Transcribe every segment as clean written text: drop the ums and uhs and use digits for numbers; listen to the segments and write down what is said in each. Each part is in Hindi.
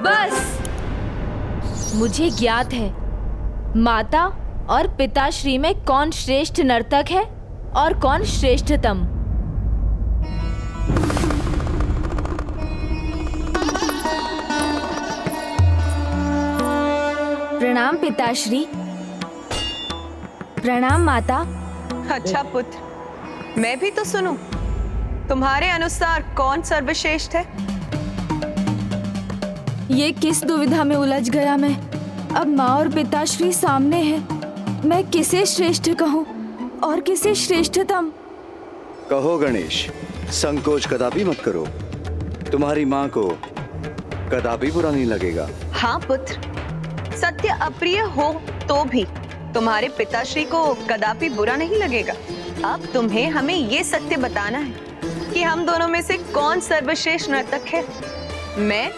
बस मुझे ज्ञात है माता और पिताश्री में कौन श्रेष्ठ नर्तक है और कौन श्रेष्ठतम। प्रणाम पिताश्री। प्रणाम माता। अच्छा पुत्र, मैं भी तो सुनूं। तुम्हारे अनुसार कौन सर्वश्रेष्ठ है? ये किस दुविधा में उलझ गया मैं। अब माँ और पिताश्री सामने हैं। मैं किसे श्रेष्ठ कहूँ और किसे श्रेष्ठतम? कहो गणेश, संकोच कदापि मत करो। तुम्हारी माँ को कदापि बुरा नहीं लगेगा। हाँ पुत्र, सत्य अप्रिय हो तो भी तुम्हारे पिताश्री को कदापि बुरा नहीं लगेगा। अब तुम्हें हमें ये सत्य बताना है कि हम दोनों में से कौन सर्वश्रेष्ठ नर्तक है, मैं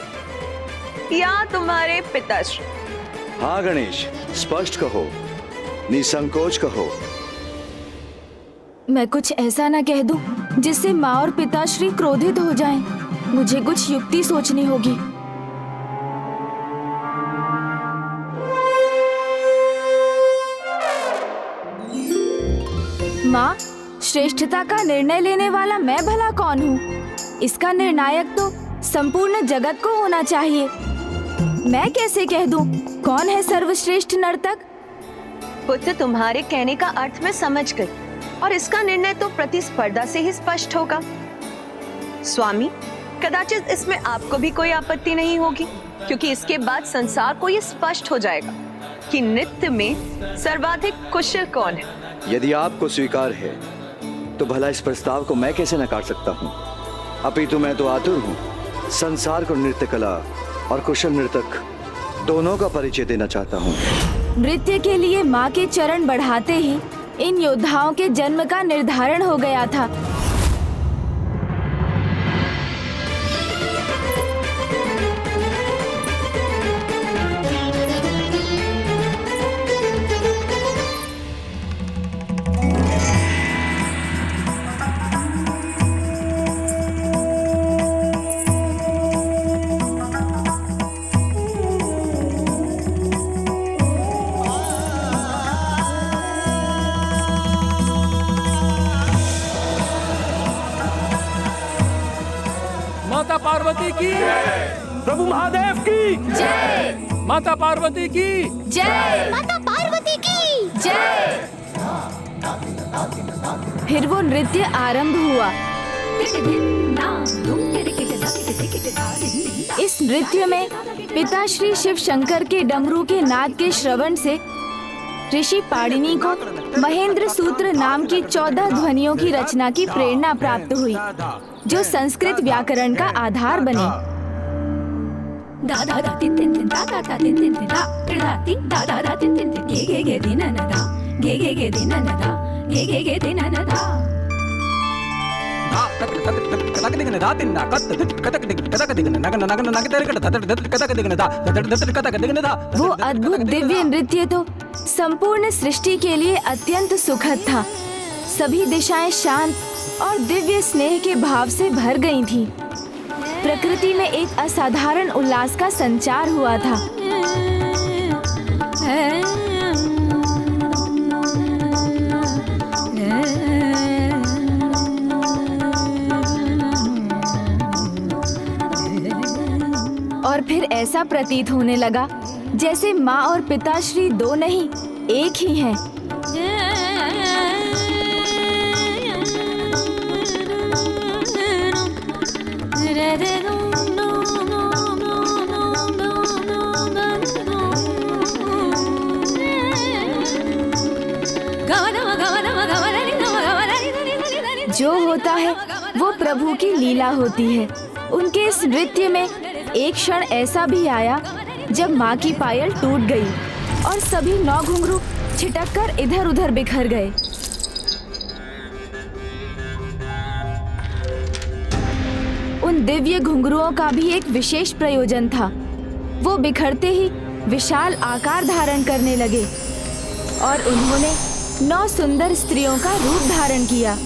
या तुम्हारे पिताश्री? हाँ गणेश, स्पष्ट कहो, निसंकोच कहो। मैं कुछ ऐसा ना कह दूं जिससे माँ और पिताश्री क्रोधित हो जाएं। मुझे कुछ युक्ति सोचनी होगी। माँ, श्रेष्ठता का निर्णय लेने वाला मैं भला कौन हूँ? इसका निर्णायक तो संपूर्ण जगत को होना चाहिए। मैं कैसे कह दूं कौन है सर्वश्रेष्ठ नर्तक? पुत्र, तुम्हारे कहने का अर्थ मैं समझ गई और इसका निर्णय तो प्रतिस्पर्धा से ही स्पष्ट होगा। स्वामी, कदाचित इसमें आपको भी कोई आपत्ति नहीं होगी, क्योंकि इसके बाद संसार को ये स्पष्ट हो जाएगा कि नृत्य में सर्वाधिक कुशल कौन है। यदि आपको स्वीकार है तो भला इस प्रस्ताव को मैं कैसे नकार सकता हूँ। अपितु मैं तो आतुर हूँ संसार को नृत्य कला और कुशल नर्तक दोनों का परिचय देना चाहता हूँ। नृत्य के लिए माँ के चरण बढ़ाते ही इन योद्धाओं के जन्म का निर्धारण हो गया था। माता पार्वती की प्रभु महादेव की जय। माता पार्वती की जय। माता पार्वती की जय। फिर वो नृत्य आरंभ हुआ। इस नृत्य में पिताश्री शिव शंकर के डमरू के नाद के श्रवण से ऋषि पाणिनि को महेंद्र सूत्र नाम की 14 ध्वनियों की रचना की प्रेरणा प्राप्त हुई, जो संस्कृत व्याकरण का आधार बने। वो अद्भुत दिव्य नृत्य तो संपूर्ण सृष्टि के लिए अत्यंत सुखद था। सभी दिशाएं शांत और दिव्य स्नेह के भाव से भर गई थीं। प्रकृति में एक असाधारण उल्लास का संचार हुआ था। और फिर ऐसा प्रतीत होने लगा जैसे माँ और पिताश्री दो नहीं, एक ही हैं। जो होता है वो प्रभु की लीला होती है। उनके इस नृत्य में एक क्षण ऐसा भी आया जब माँ की पायल टूट गई और सभी 9 घुंघरू छिटककर इधर उधर बिखर गए। उन दिव्य घुंघरुओं का भी एक विशेष प्रयोजन था। वो बिखरते ही विशाल आकार धारण करने लगे और उन्होंने 9 सुंदर स्त्रियों का रूप धारण किया।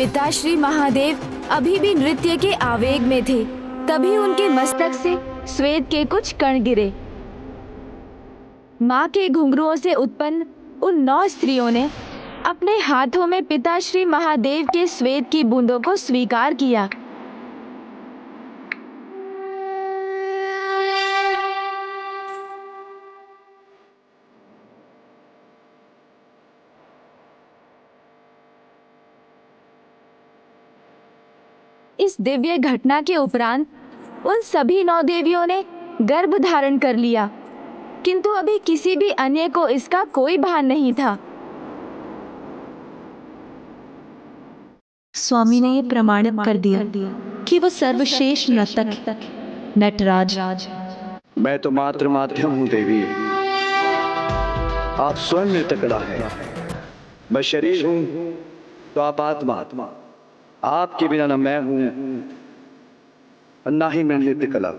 पिता श्री महादेव अभी भी नृत्य के आवेग में थे। तभी उनके मस्तक से श्वेत के कुछ कण गिरे। माँ के घुंघरुओं से उत्पन्न उन 9 स्त्रियों ने अपने हाथों में पिता श्री महादेव के श्वेत की बूंदों को स्वीकार किया। इस दिव्य घटना के उपरांत उन सभी 9 देवियों ने गर्भ धारण कर लिया, किंतु अभी किसी भी अन्य को इसका कोई भान नहीं था। स्वामी ने ये प्रमाणित कर दिया कि वो सर्वश्रेष्ठ नर्तक नटराज। मैं तो मात्र माध्यम हूँ देवी, आप स्वयं नृत्य कला है। मैं शरीर हूँ तो आप आत्मा। आपके बिना न मैं हूँ और ना ही मैं नृत्य कला।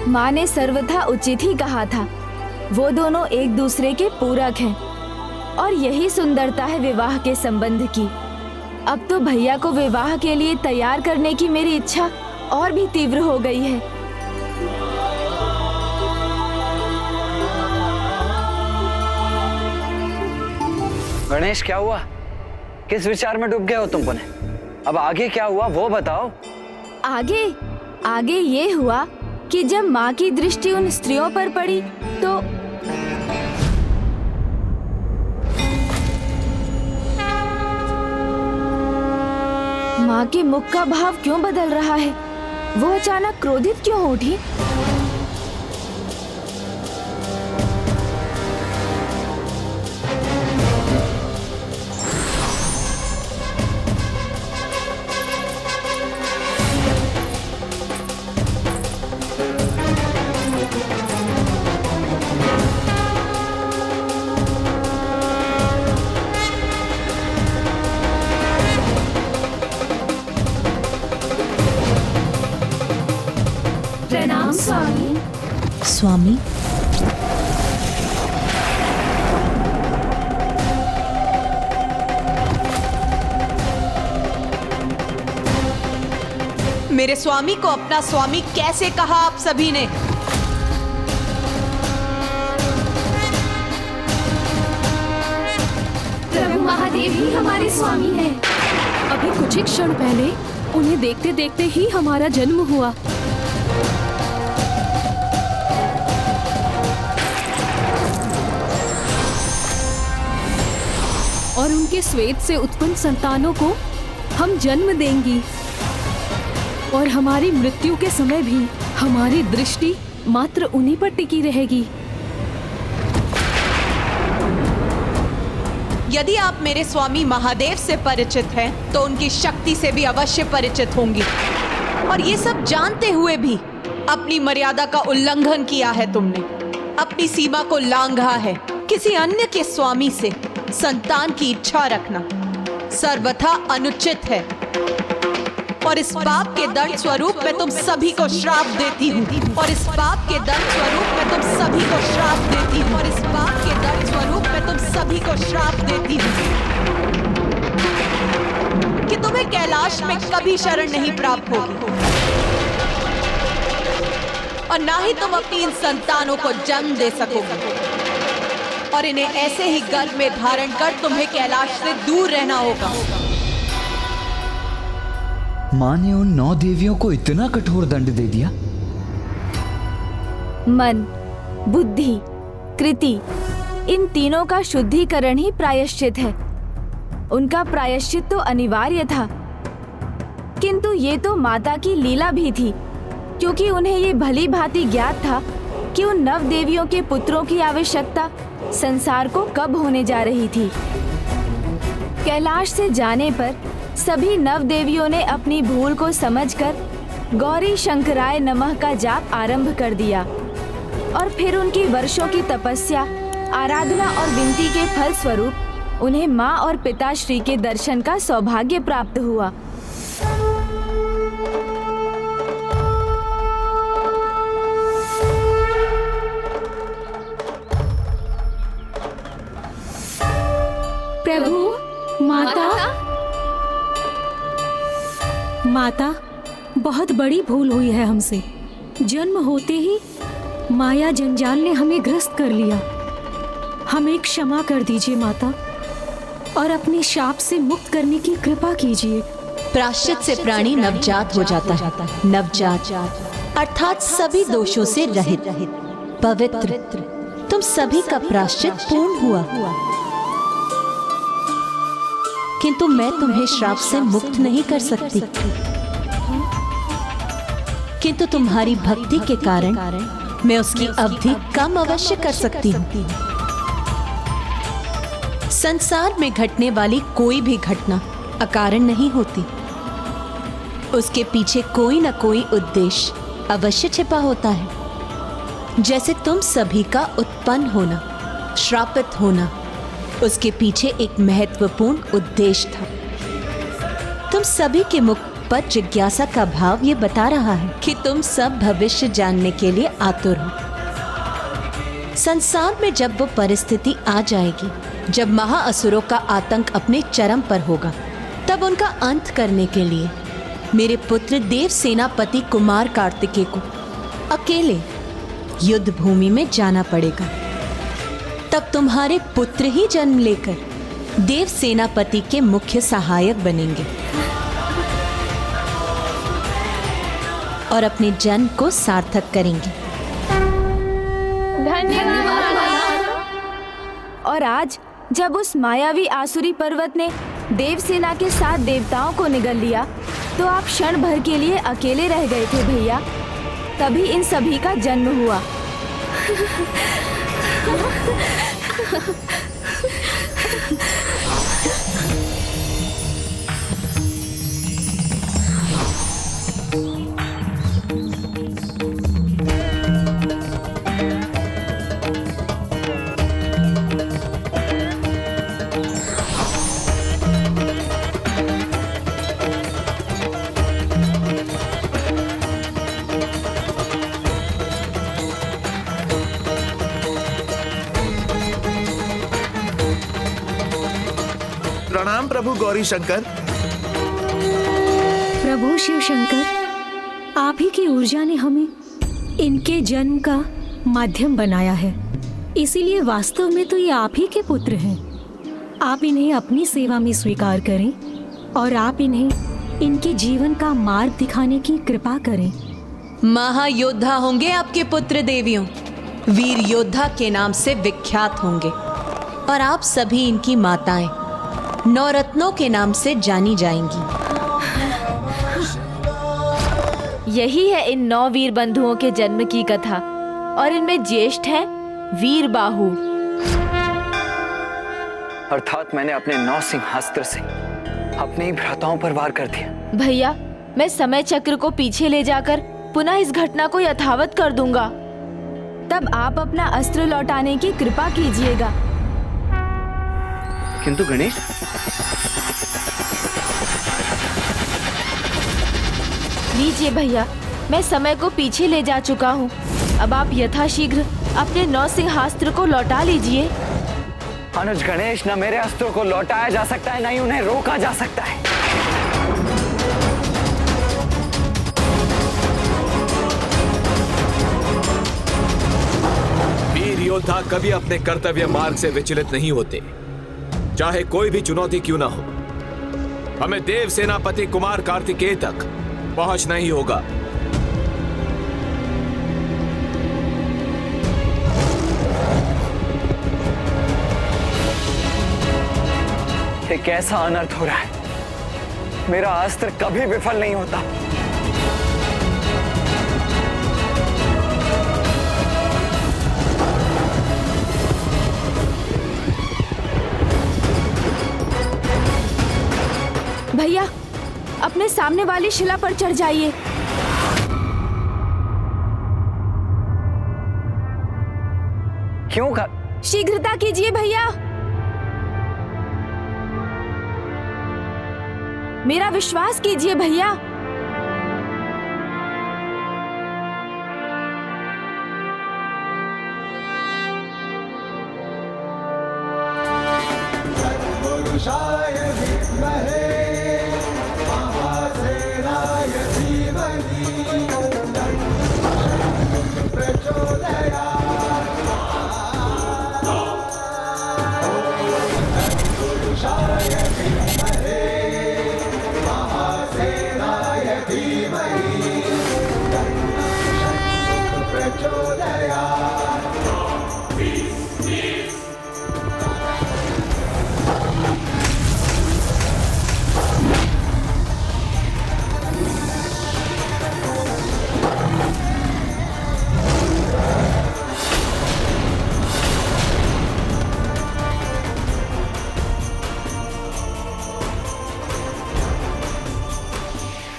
माँ ने सर्वथा उचित ही कहा था। वो दोनों एक दूसरे के पूरक हैं और यही सुंदरता है विवाह के संबंध की। अब तो भैया को विवाह के लिए तैयार करने की मेरी इच्छा और भी तीव्र हो गई है। गणेश, क्या हुआ? किस विचार में डूब गए हो तुम? अब आगे क्या हुआ वो बताओ। आगे ये हुआ कि जब माँ की दृष्टि उन स्त्रियों पर पड़ी तो माँ के मुख का भाव क्यों बदल रहा है? वो अचानक क्रोधित क्यों हो उठी? प्रणाम स्वामी। मेरे स्वामी को अपना स्वामी कैसे कहा आप सभी ने? प्रभु महादेव ही हमारे स्वामी हैं। अभी कुछ ही क्षण पहले उन्हें देखते देखते ही हमारा जन्म हुआ। और उनके श्वेत से उत्पन्न संतानों को हम जन्म देंगी और हमारी मृत्यु के समय भी हमारी दृष्टि मात्र उन्हीं पर टिकी रहेगी। यदि आप मेरे स्वामी महादेव से परिचित हैं, तो उनकी शक्ति से भी अवश्य परिचित होंगी। और ये सब जानते हुए भी अपनी मर्यादा का उल्लंघन किया है तुमने, अपनी सीमा को लांघा है। किसी अन्य के स्वामी से संतान की इच्छा रखना सर्वथा अनुचित है। और इस पाप के दंड स्वरूप मैं तुम सभी को श्राप देती हूँ। और इस पाप के दंड स्वरूप मैं तुम सभी को श्राप देती हूँ। और इस पाप के दंड स्वरूप मैं तुम सभी को श्राप देती हूँ कि तुम्हें कैलाश में कभी शरण नहीं प्राप्त होगी और ना ही तुम अपनी इन संतानों को जन्म दे सकोगे। और इन्हें ऐसे ही गर्भ में धारण कर तुम्हें कैलाश से दूर रहना होगा। माँ ने उन 9 देवियों को इतना कठोर दंड दे दिया। मन, बुद्धि, कृति, इन तीनों का शुद्धिकरण ही प्रायश्चित है। उनका प्रायश्चित तो अनिवार्य था, किंतु ये तो माता की लीला भी थी, क्योंकि उन्हें ये भली भांति ज्ञात था कि उन 9 देवियों के पुत्रों की आवश्यकता संसार को कब होने जा रही थी। कैलाश से जाने पर सभी 9 देवियों ने अपनी भूल को समझकर गौरी शंकराय नमः का जाप आरंभ कर दिया और फिर उनकी वर्षों की तपस्या, आराधना और विनती के फल स्वरूप उन्हें माँ और पिताश्री के दर्शन का सौभाग्य प्राप्त हुआ। प्रभु, माता, बहुत बड़ी भूल हुई है हमसे। जन्म होते ही माया जंजाल ने हमें ग्रस्त कर लिया। हमें क्षमा कर दीजिए माता, और अपने शाप से मुक्त करने की कृपा कीजिए। प्रायश्चित से प्राणी नवजात हो जाता है। नवजात अर्थात सभी दोषों से रहित, पवित्र। तुम सभी का प्रायश्चित पूर्ण हुआ, किंतु मैं तुम्हें श्राप से मुक्त नहीं कर सकती। किंतु तुम्हारी भक्ति के कारण मैं उसकी अवधि कम अवश्य कर सकती हूँ। संसार में घटने वाली कोई भी घटना अकारण नहीं होती। उसके पीछे कोई न कोई उद्देश्य अवश्य छिपा होता है। जैसे तुम सभी का उत्पन्न होना, श्रापित होना, उसके पीछे एक महत्वपूर्ण उद्देश्य था। तुम सभी के मुख पर जिज्ञासा का भाव ये बता रहा है कि तुम सब भविष्य जानने के लिए आतुर हो। संसार में जब वो परिस्थिति आ जाएगी जब महाअसुरों का आतंक अपने चरम पर होगा, तब उनका अंत करने के लिए मेरे पुत्र देव सेनापति कुमार कार्तिकेय को अकेले युद्ध भूमि में जाना पड़ेगा। तब तुम्हारे पुत्र ही जन्म लेकर देव सेनापति के मुख्य सहायक बनेंगे और अपने जन्म को सार्थक करेंगे। धन्यवाद। और आज जब उस मायावी आसुरी पर्वत ने देवसेना के 7 देवताओं को निगल लिया, तो आप क्षण भर के लिए अकेले रह गए थे भैया। तभी इन सभी का जन्म हुआ। प्रणाम प्रभु गौरी शंकर। प्रभु शिव शंकर, आप ही की ऊर्जा ने हमें इनके जन्म का माध्यम बनाया है, इसीलिए वास्तव में तो ये आप ही के पुत्र हैं। आप इन्हें अपनी सेवा में स्वीकार करें और आप इन्हें इनके जीवन का मार्ग दिखाने की कृपा करें। महायोद्धा होंगे आपके पुत्र देवियों, वीर योद्धा के नाम से विख्यात होंगे, और आप सभी इनकी माताएं नवरत्नों के नाम से जानी जाएंगी। यही है इन 9 वीर बंधुओं के जन्म की कथा, और इनमें ज्येष्ठ है वीर बाहु। अर्थात मैंने अपने 9 सिंहास्त्र से अपने ही भ्राताओं पर वार कर दिया। भैया, मैं समय चक्र को पीछे ले जाकर पुनः इस घटना को यथावत कर दूंगा। तब आप अपना अस्त्र लौटाने की कृपा कीजिएगा। किंतु गणेश, लीजिए भैया, मैं समय को पीछे ले जा चुका हूँ। अब आप यथाशीघ्र अपने 9 सिंहास्त्र को लौटा लीजिए। अनुज गणेश, न मेरे अस्त्रों को लौटाया जा सकता है, न ही उन्हें रोका जा सकता है। वीर योद्धा कभी अपने कर्तव्य मार्ग से विचलित नहीं होते, चाहे कोई भी चुनौती क्यों ना हो। हमें देव सेनापति कुमार कार्तिकेय तक पहुंचना ही होगा। एक ऐसा अनर्थ हो रहा है, मेरा अस्त्र कभी विफल नहीं होता। भैया, अपने सामने वाली शिला पर चढ़ जाइए। क्यों शीघ्रता कीजिए भैया, मेरा विश्वास कीजिए भैया।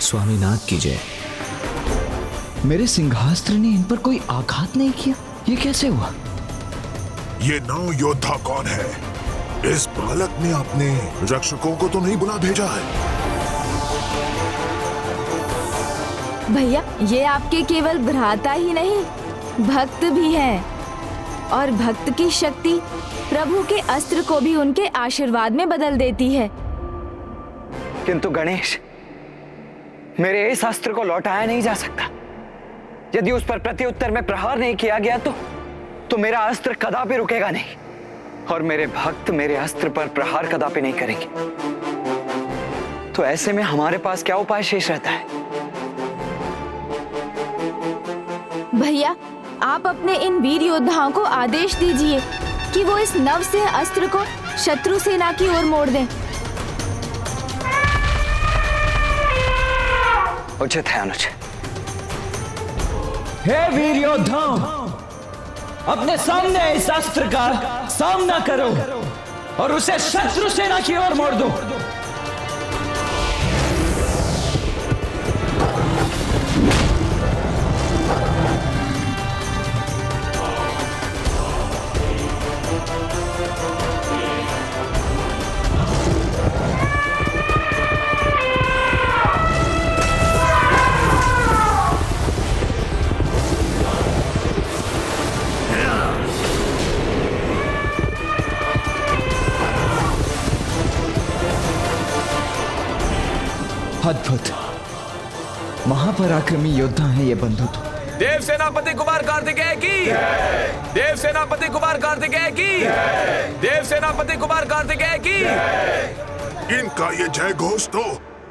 स्वामीनाथ की जय। मेरे सिंहास्त्र ने इन पर कोई आघात नहीं किया, ये कैसे हुआ? ये नौ योद्धा कौन है? इस बालक ने अपने रक्षकों को तो नहीं बुला भेजा है? भैया, ये आपके केवल भ्राता ही नहीं, भक्त भी हैं, और भक्त की शक्ति प्रभु के अस्त्र को भी उनके आशीर्वाद में बदल देती है। किंतु गणेश, मेरे इस अस्त्र को लौटाया नहीं जा सकता। यदि उस पर प्रत्युत्तर में प्रहार नहीं किया गया तो मेरा अस्त्र कदापि रुकेगा नहीं, और मेरे भक्त मेरे अस्त्र पर प्रहार कदापि नहीं करेंगे। तो ऐसे में हमारे पास क्या उपाय शेष रहता है? भैया, आप अपने इन वीर योद्धाओं को आदेश दीजिए कि वो इस नव से अस्त्र को शत्रु सेना की ओर मोड़ दें। उचित है अनुज। हे वीर योद्धाओ, अपने सामने इस अस्त्र का सामना करो और उसे शत्रु सेना की ओर मोड़ दो। अद्भुत, महापराक्रमी योद्धा हैं ये बंधु तो। देव सेनापति कुमार कार्तिकेय की, देव सेनापति कुमार कार्तिकेय की, देव सेनापति कुमार कार्तिकेय की। इनका ये जय घोष तो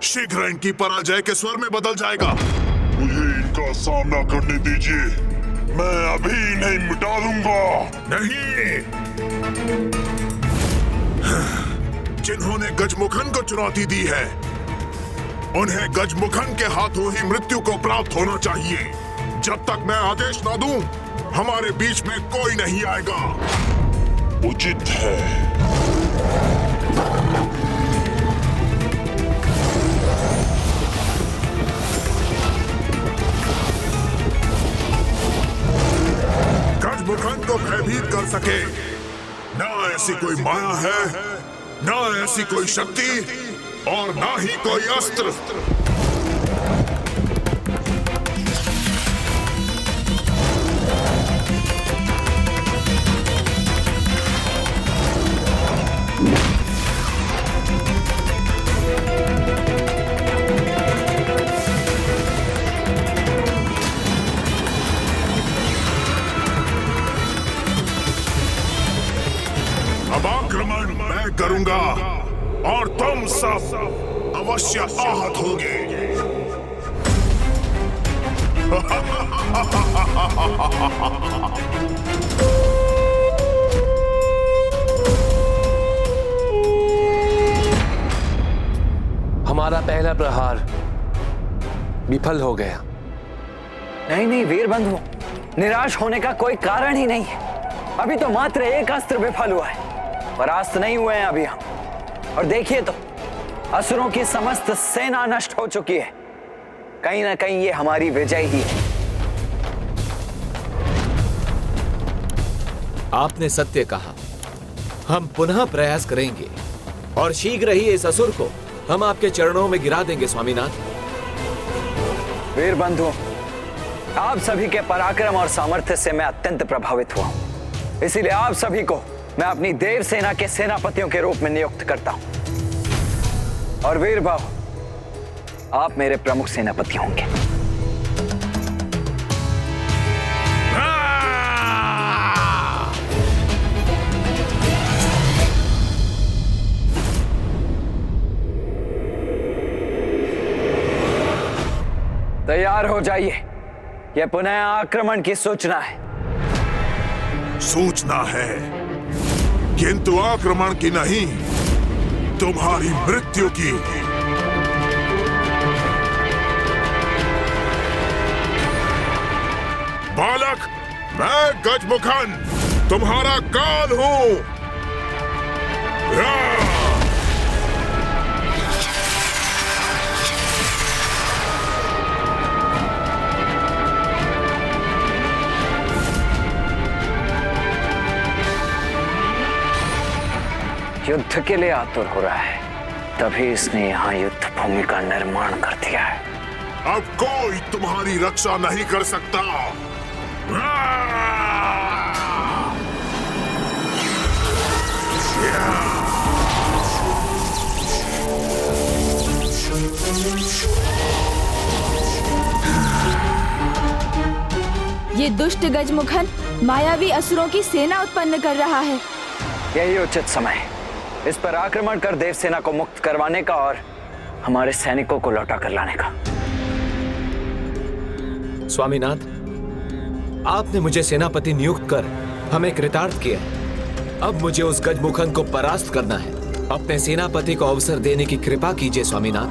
शीघ्र इनकी पराजय के स्वर में बदल जाएगा। मुझे इनका सामना करने दीजिए, मैं अभी नहीं मिटा दूंगा। नहीं, जिन्होंने गजमुखन को चुनौती दी है, उन्हें गजमुखन के हाथों ही मृत्यु को प्राप्त होना चाहिए। जब तक मैं आदेश ना दूं, हमारे बीच में कोई नहीं आएगा। उचित है। गजमुखन को भयभीत कर सके ना ऐसी कोई माया है, ना ऐसी कोई शक्ति, और ना ही कोई अस्त्र। अब आक्रमण मैं करूंगा और तुम सब अवश्य आहत होगे। हमारा पहला प्रहार विफल हो गया। नहीं नहीं वीर बंधु, निराश होने का कोई कारण ही नहीं है। अभी तो मात्र एक अस्त्र विफल हुआ है, परास्त नहीं हुए हैं अभी हम। और देखिए तो, असुरों की समस्त सेना नष्ट हो चुकी है। कहीं ना कहीं ये हमारी विजय ही है। आपने सत्य कहा। हम पुनः प्रयास करेंगे और शीघ्र ही इस असुर को हम आपके चरणों में गिरा देंगे स्वामीनाथ। वीर बंधु, आप सभी के पराक्रम और सामर्थ्य से मैं अत्यंत प्रभावित हुआ हूं। इसीलिए आप सभी को मैं अपनी देव सेना के सेनापतियों के रूप में नियुक्त करता हूं। और वीर भाव, आप मेरे प्रमुख सेनापति होंगे। तैयार हो जाइए, यह पुनः आक्रमण की सूचना है। सूचना है, किंतु आक्रमण की नहीं, तुम्हारी मृत्यु की। बालक, मैं गजमुखन तुम्हारा काल हूं। युद्ध के लिए आतुर हो रहा है, तभी इसने यहाँ युद्ध भूमि का निर्माण कर दिया है। अब कोई तुम्हारी रक्षा नहीं कर सकता। ये दुष्ट गजमुखन मायावी असुरों की सेना उत्पन्न कर रहा है। यही उचित समय है इस पर आक्रमण कर देव सेना को मुक्त करवाने का और हमारे सैनिकों को लौटा कर लाने का। स्वामीनाथ, आपने मुझे सेनापति नियुक्त कर हमें कृतार्थ किया। अब मुझे उस गजमुखन को परास्त करना है। अपने सेनापति को अवसर देने की कृपा कीजिए स्वामीनाथ।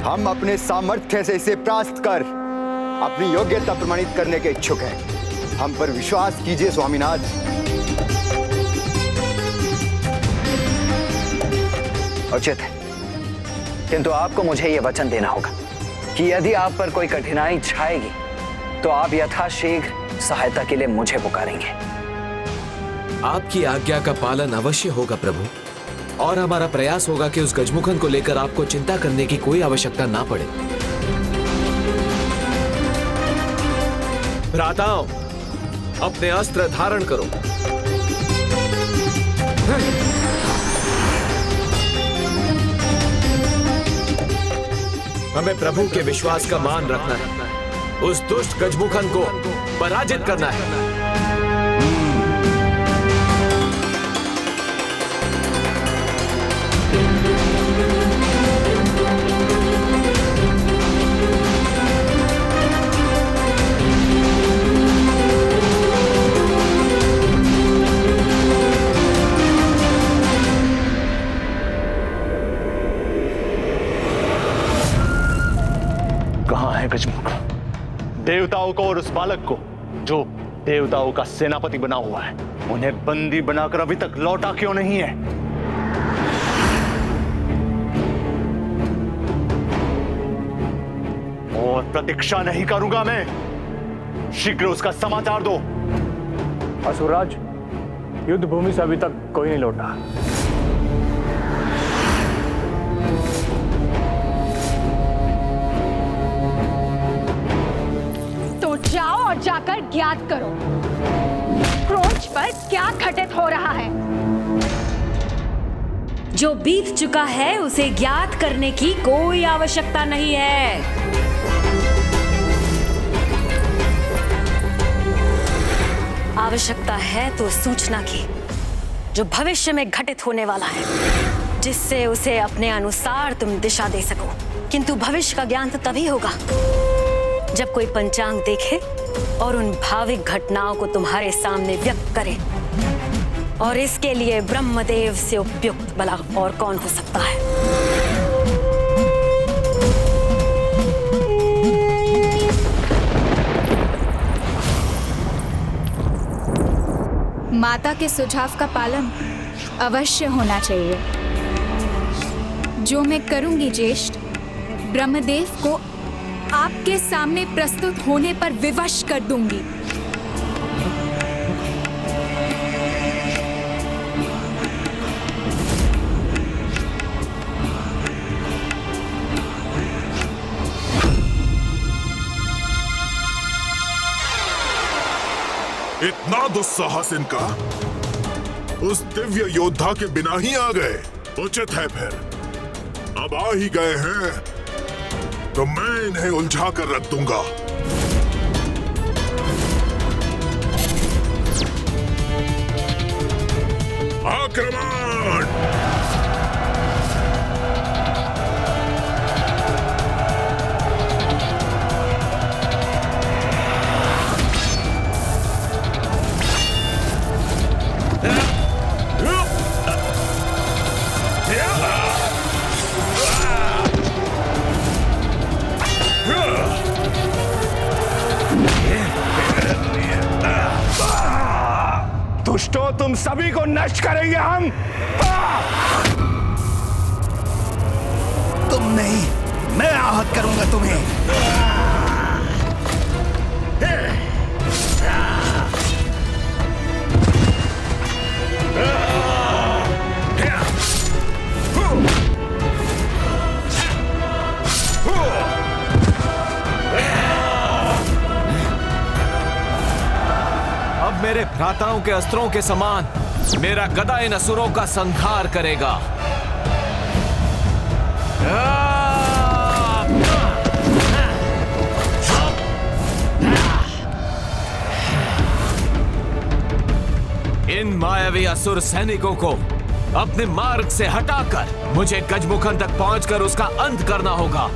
हम अपने सामर्थ्य से इसे परास्त कर अपनी योग्यता प्रमाणित करने के इच्छुक हैं। हम पर विश्वास कीजिए स्वामीनाथ। उचित है, किंतु आपको मुझे यह वचन देना होगा कि यदि आप पर कोई कठिनाई छाएगी तो आप यथाशीघ्र सहायता के लिए मुझे पुकारेंगे। आपकी आज्ञा का पालन अवश्य होगा प्रभु, और हमारा प्रयास होगा कि उस गजमुखन को लेकर आपको चिंता करने की कोई आवश्यकता ना पड़े। भ्राताओं, अपने अस्त्र धारण करो। हमें प्रभु के विश्वास का मान रखना है। उस दुष्ट गजमुखन को पराजित करना है। गजमुख, देवताओं को और उस बालक को जो देवताओं का सेनापति बना हुआ है, उन्हें बंदी बनाकर अभी तक लौटा क्यों नहीं है? और प्रतीक्षा नहीं करूंगा मैं, शीघ्र उसका समाचार दो। असुरराज, युद्ध भूमि से अभी तक कोई नहीं लौटा। जाओ और जाकर ज्ञात करो क्रोच पर क्या घटित हो रहा है। जो बीत चुका है उसे ज्ञात करने की कोई आवश्यकता नहीं है। आवश्यकता है तो सूचना की, जो भविष्य में घटित होने वाला है, जिससे उसे अपने अनुसार तुम दिशा दे सको। किंतु भविष्य का ज्ञान तो तभी होगा जब कोई पंचांग देखे और उन भाविक घटनाओं को तुम्हारे सामने व्यक्त करे, और इसके लिए ब्रह्मदेव से उपयुक्त भला और कौन हो सकता है। माता के सुझाव का पालन अवश्य होना चाहिए। जो मैं करूंगी ज्येष्ठ। ब्रह्मदेव को आपके सामने प्रस्तुत होने पर विवश कर दूंगी। इतना दुस्साहस इनका उस दिव्य योद्धा के बिना ही आ गए। उचित है फिर, अब आ ही गए हैं तो मैं इन्हें उलझा कर रख दूंगा। आक्रमण! दुष्टों, तुम सभी को नष्ट करेंगे हम। तुम नहीं, मैं आहत करूंगा तुम्हें। अब मेरे भ्राताओं के अस्त्रों के समान मेरा गदा इन असुरों का संहार करेगा। इन मायावी असुर सैनिकों को अपने मार्ग से हटाकर मुझे गजमुखन तक पहुंचकर उसका अंत करना होगा।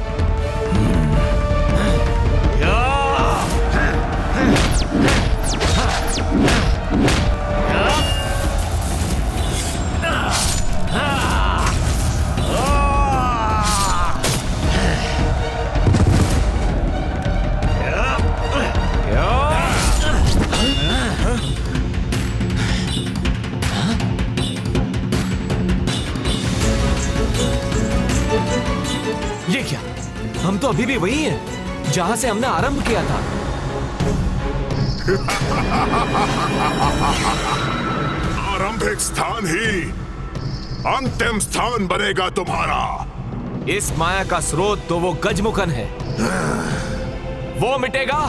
ये क्या? हम तो अभी भी वही हैं जहां से हमने आरंभ किया था। आरंभिक स्थान ही अंतिम स्थान बनेगा तुम्हारा। इस माया का स्रोत तो वो गजमुखन है। वो मिटेगा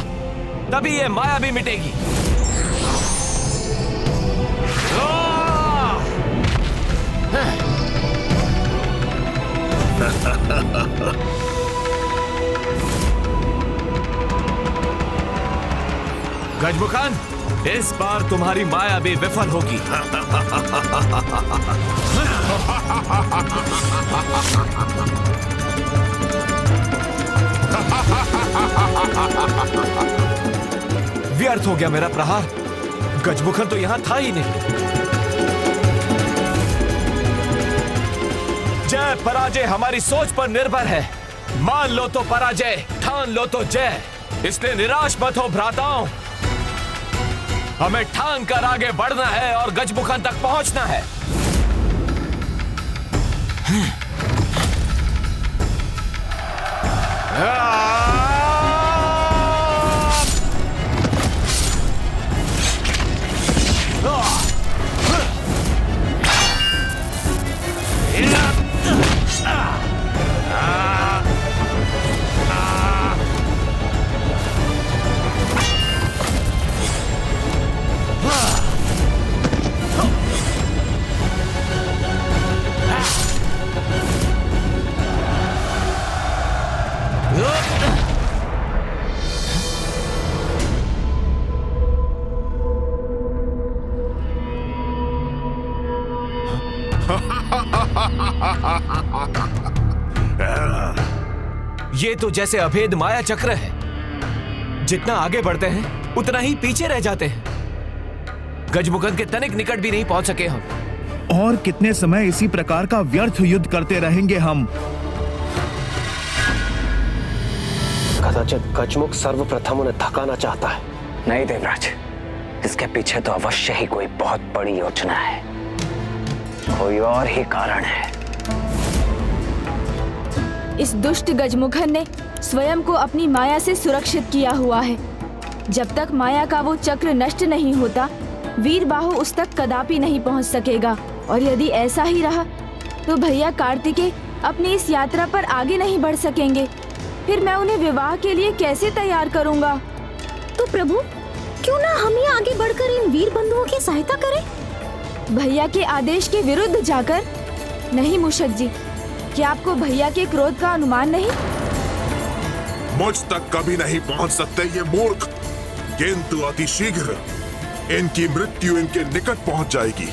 तभी ये माया भी मिटेगी। गजमुखन, इस बार तुम्हारी माया भी विफल होगी। व्यर्थ हो गया मेरा प्रहार। गजमुखन तो यहां था ही नहीं। जय पराजय हमारी सोच पर निर्भर है। मान लो तो पराजय, ठान लो तो जय। इसलिए निराश मत हो भ्राताओं। हमें ठान कर आगे बढ़ना है और गजमुखन तक पहुंचना है। ये तो जैसे अभेद माया चक्र है। जितना आगे बढ़ते हैं उतना ही पीछे रह जाते हैं। गजमुखन के तनिक निकट भी नहीं पहुंच सके हम। और कितने समय इसी प्रकार का व्यर्थ युद्ध करते रहेंगे हम? कदाचित गजमुख सर्वप्रथम उन्हें थकाना चाहता है। नहीं देवराज, इसके पीछे तो अवश्य ही कोई बहुत बड़ी योजना है। कोई और ही कारण है। इस दुष्ट गजमुखन ने स्वयं को अपनी माया से सुरक्षित किया हुआ है। जब तक माया का वो चक्र नष्ट नहीं होता, वीरबाहु उस तक कदापि नहीं पहुंच सकेगा। और यदि ऐसा ही रहा तो भैया कार्तिकेय अपनी इस यात्रा पर आगे नहीं बढ़ सकेंगे। फिर मैं उन्हें विवाह के लिए कैसे तैयार करूंगा? तो प्रभु, क्यों ना हम ही आगे बढ़कर इन वीर बंधुओं की सहायता करें? भैया के आदेश के विरुद्ध जाकर? नहीं मूषक जी, क्या आपको भैया के क्रोध का अनुमान नहीं? मुझ तक कभी नहीं पहुंच सकते ये मूर्ख, किंतु अति शीघ्र इनकी मृत्यु इनके निकट पहुंच जाएगी।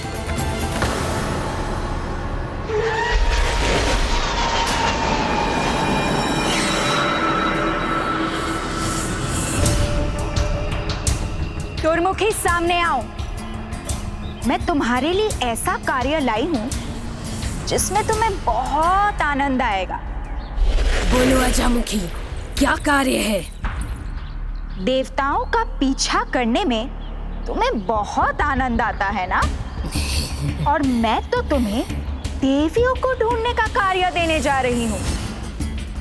दुर्मुखी, सामने आओ। मैं तुम्हारे लिए ऐसा कार्य लाई हूँ जिसमें तुम्हें बहुत आनंद आएगा। बोलो अजामुखी, क्या कार्य है? देवताओं का पीछा करने में तुम्हें बहुत आनंद आता है ना? और मैं तो तुम्हें देवियों को ढूंढने का कार्य देने जा रही हूँ।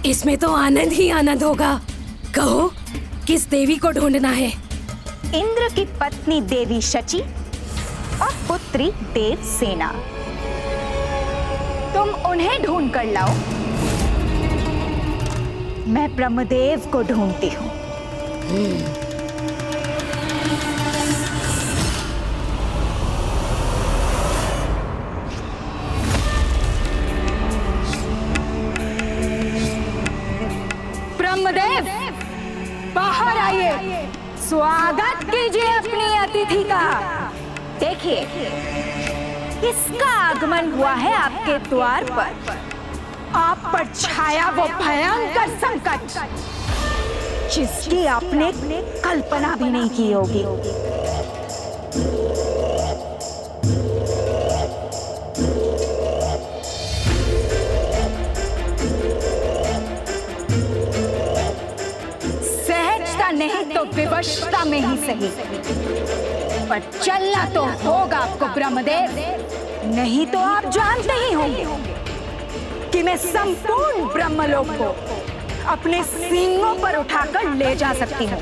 इसमें तो आनंद ही आनंद होगा। कहो, किस देवी को ढूंढना है? इंद्र की पत्नी देवी शची और पुत्री देवसेना। तुम उन्हें ढूंढ कर लाओ। मैं ब्रह्मदेव को ढूंढती हूँ। ब्रह्मदेव, बाहर आइए। स्वागत कीजिए अपनी अतिथि का। देखिए, किसका आगमन हुआ है आपके द्वार पर। आप पर छाया वो भयंकर संकट जिसकी आपने कल्पना भी नहीं की होगी। सहजता नहीं तो विवशता में ही सही, पर चलना तो होगा आपको ब्रह्मदेव। नहीं तो आप जानते ही होंगे कि मैं संपूर्ण ब्रह्मलोक को अपने सींगों पर उठाकर ले जा सकती हूँ।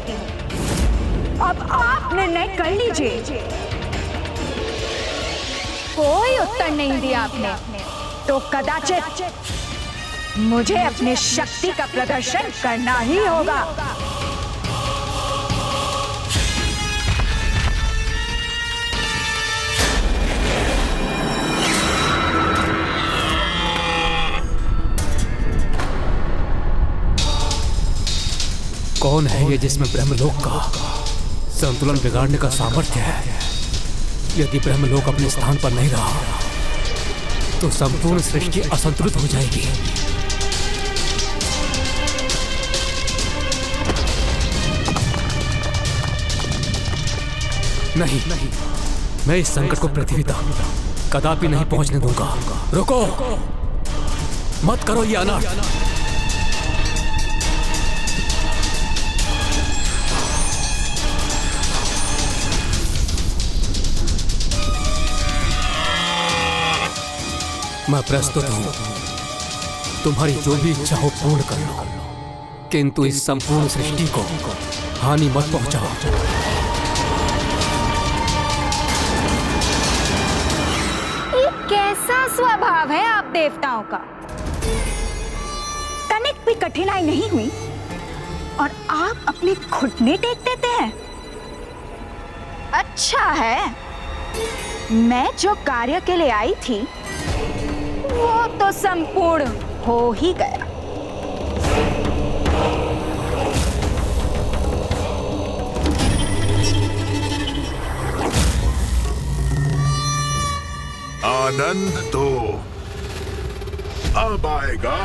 अब आप निर्णय कर लीजिए। कोई उत्तर नहीं दिया आपने तो कदाचित मुझे अपनी शक्ति का प्रदर्शन करना ही होगा। कौन है ये जिसमें ब्रह्मलोक का संतुलन बिगाड़ने का सामर्थ्य है? यदि ब्रह्मलोक अपने स्थान पर नहीं रहा तो संपूर्ण सृष्टि असंतुलित हो जाएगी। नहीं, मैं इस संकट को पृथ्वी तक कदापि नहीं पहुंचने दूंगा। रुको, मत करो ये अनर्थ। मैं प्रस्तुत हूं, तुम्हारी जो भी इच्छा हो पूर्ण कर लो, किंतु इस संपूर्ण सृष्टि को हानि मत पहुंचाओ। ये कैसा स्वभाव है आप देवताओं का? तनिक भी कठिनाई नहीं हुई और आप अपने घुटने टेक देते हैं। अच्छा है, मैं जो कार्य के लिए आई थी वो तो संपूर्ण हो ही गया। आनंद तो अब आएगा।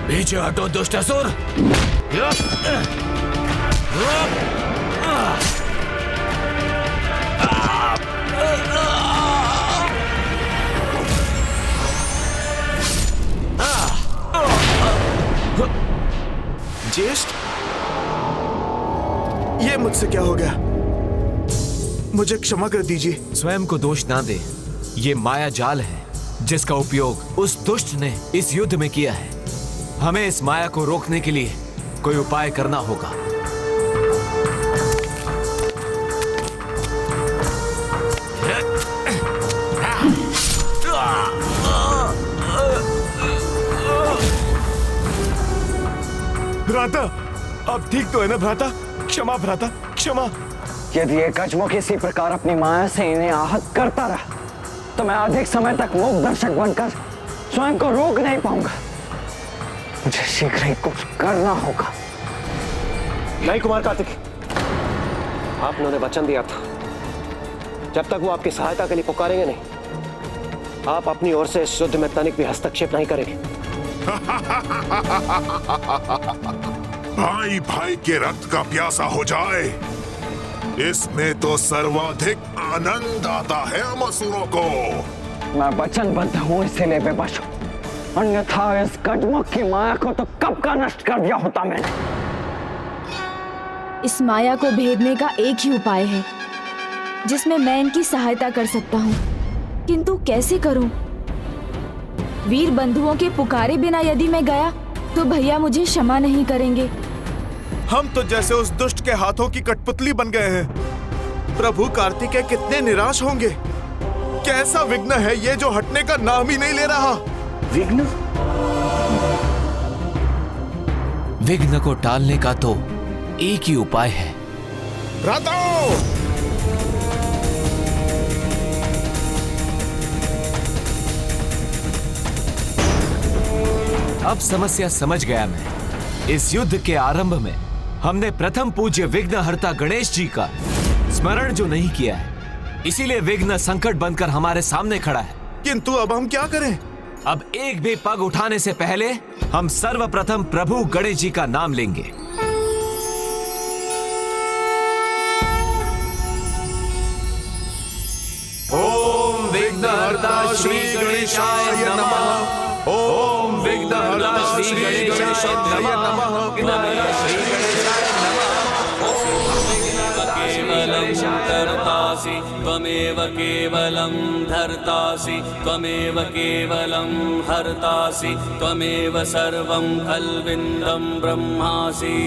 पीछे हटो दुष्टासुर। ज्येष्ठ, ये मुझसे क्या हो गया? मुझे क्षमा कर दीजिए। स्वयं को दोष ना दे। ये माया जाल है जिसका उपयोग उस दुष्ट ने इस युद्ध में किया है। हमें इस माया को रोकने के लिए कोई उपाय करना होगा। भ्राता, अब ठीक तो है ना भ्राता? क्षमा भ्राता, क्षमा। यदि ये गजमुख इसी प्रकार अपनी माया से इन्हें आहत करता रहा तो मैं अधिक समय तक मूक दर्शक बनकर स्वयं को रोक नहीं पाऊंगा। मुझे शीघ्र ही कुछ करना होगा। नहीं कुमार कार्तिक, आप लोगों ने वचन दिया था जब तक वो आपकी सहायता के लिए पुकारेंगे नहीं, आप अपनी ओर से इस युद्ध में तनिक भी हस्तक्षेप नहीं करेंगे। भाई भाई के रक्त का प्यासा हो जाए, इसमें तो सर्वाधिक आनंद आता है हम असुरों को। मैं वचनबद्ध हूं, इसीलिए बेबस हूं, अन्यथा इस गजमुख की माया को तो कब का नष्ट कर दिया होता मैंने। इस माया को भेदने का एक ही उपाय है जिसमें मैं इनकी सहायता कर सकता हूँ, किंतु कैसे करूं? वीर बंधुओं के पुकारे बिना यदि मैं गया तो भैया मुझे क्षमा नहीं करेंगे। हम तो जैसे उस दुष्ट के हाथों की कठपुतली बन गए हैं। प्रभु कार्तिकेय कितने निराश होंगे। कैसा विघ्न है ये जो हटने का नाम ही नहीं ले रहा। विघ्न? विघ्न को टालने का तो एक ही उपाय है। अब समस्या समझ गया मैं। इस युद्ध के आरंभ में हमने प्रथम पूज्य विघ्नहर्ता गणेश जी का स्मरण जो नहीं किया है, इसीलिए विघ्न संकट बनकर हमारे सामने खड़ा है। किंतु अब हम क्या करें? अब एक भी पग उठाने से पहले हम सर्वप्रथम प्रभु गणेश जी का नाम लेंगे। ओम विघ्नहर्ता श्री गणेशाय नमः। ओम विघ्नहर्ता श्री गणेशाय नमः। त्वमेव केवलं धर्तासि, त्वमेव केवलं हर्तासि, त्वमेव सर्वं खल्विन्दं ब्रह्मासि।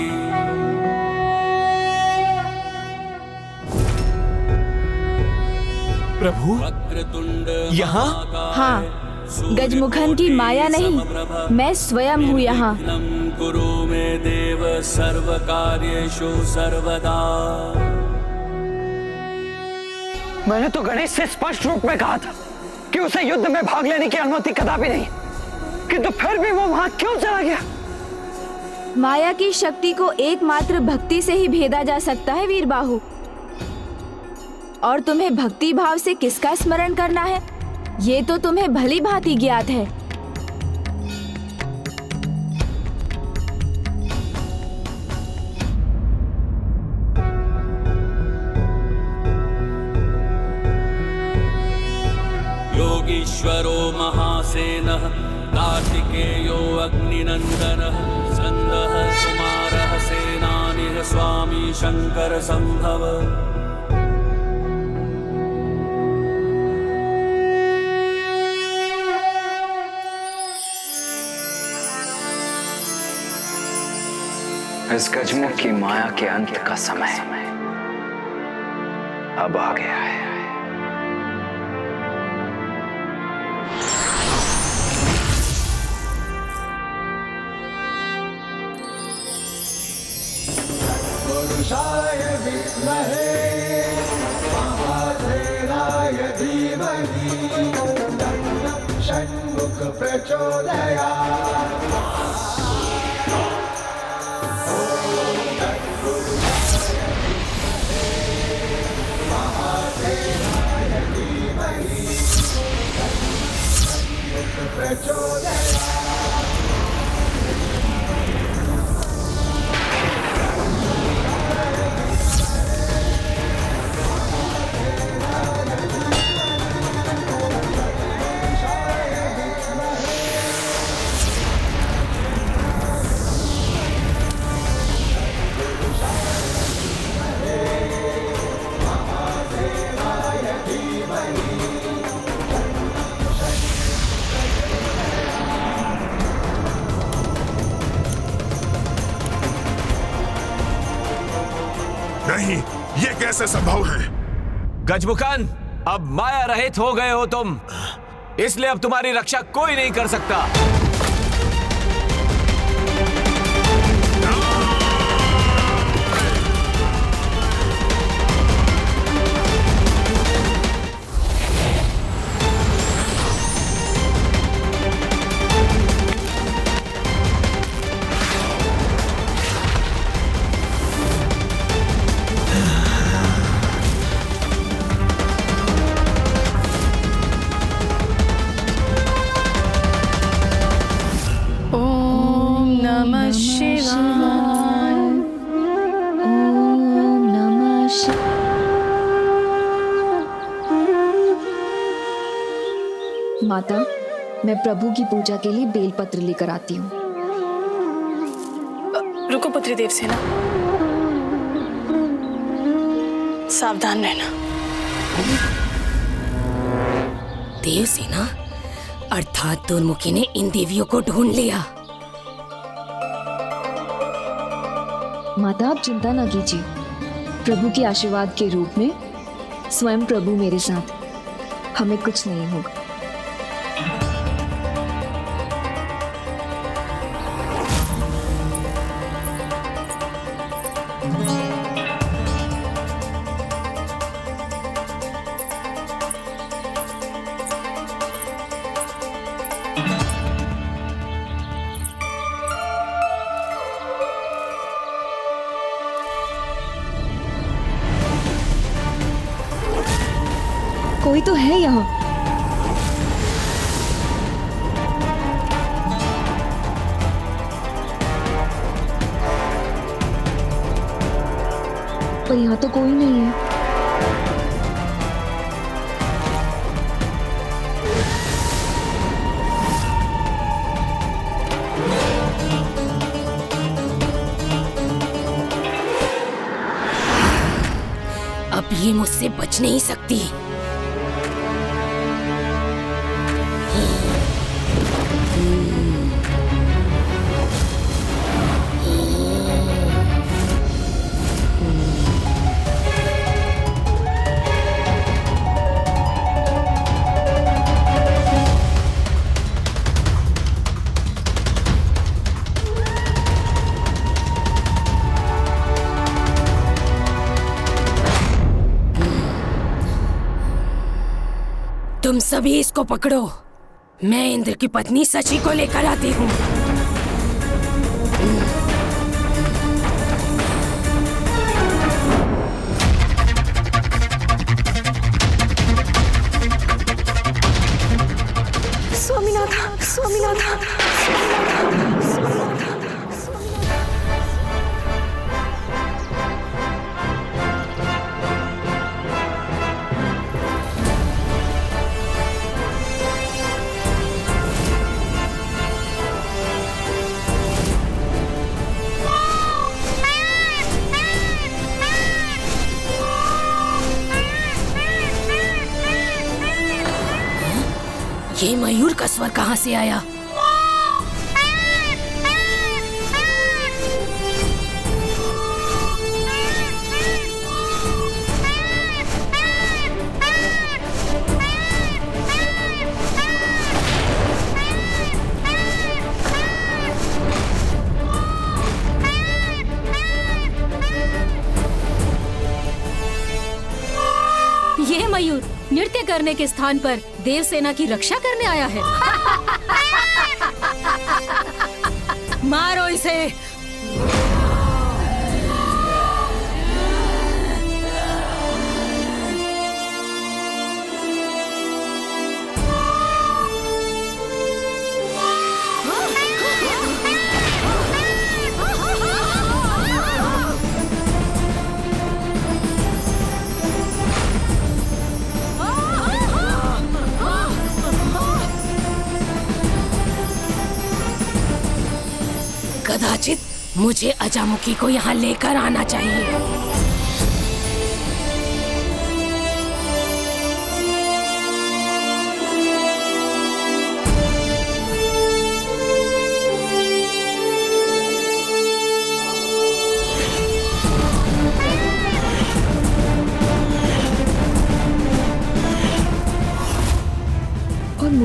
प्रभु यहाँ? हाँ, गजमुखन की माया नहीं, मैं स्वयं हूँ यहाँ। गुरु में देव सर्व कार्येषु सर्वदा। मैंने तो गणेश से स्पष्ट रूप में कहा था कि उसे युद्ध में भाग लेने की अनुमति कदापि नहीं, किंतु फिर भी वो वहां क्यों चला गया? माया की शक्ति को एकमात्र भक्ति से ही भेदा जा सकता है वीरबाहु। और तुम्हें भक्ति भाव से किसका स्मरण करना है ये तो तुम्हें भली भांति ज्ञात है। योगीश्वरो महासेनः कार्तिकेयो अग्निनन्दनः स्कन्दः कुमारः सेनानिः स्वामी शंकर संभव। इस गजमुख की माया के अंत का समय अब आ गया है। पुरुषाय विद्महे महासेनाय धीमहि तन्नः षण्मुख प्रचोदयात्। नहीं, ये कैसे संभव है? गजमुखन, अब माया रहित हो गए हो तुम, इसलिए अब तुम्हारी रक्षा कोई नहीं कर सकता। माता, मैं प्रभु की पूजा के लिए बेलपत्र लेकर आती हूँ। रुको पुत्री देवसेना, सावधान रहना। देवसेना अर्थात दुर्मुखी ने इन देवियों को ढूंढ लिया। माता, आप चिंता न कीजिए, प्रभु के आशीर्वाद के रूप में स्वयं प्रभु मेरे साथ, हमें कुछ नहीं होगा। कोई तो है यहाँ। पर यहाँ तो कोई नहीं है। अब ये मुझसे बच नहीं सकती। तुम सभी इसको पकड़ो, मैं इंद्र की पत्नी सची को लेकर आती हूँ। स्वामीनाथ, स्वामीनाथ, ये मयूर का स्वर कहाँ से आया? ये मयूर नृत्य करने के स्थान पर देवसेना की रक्षा करने आया है। मारो इसे। कदाचित मुझे अजामुखी को यहाँ लेकर आना चाहिए।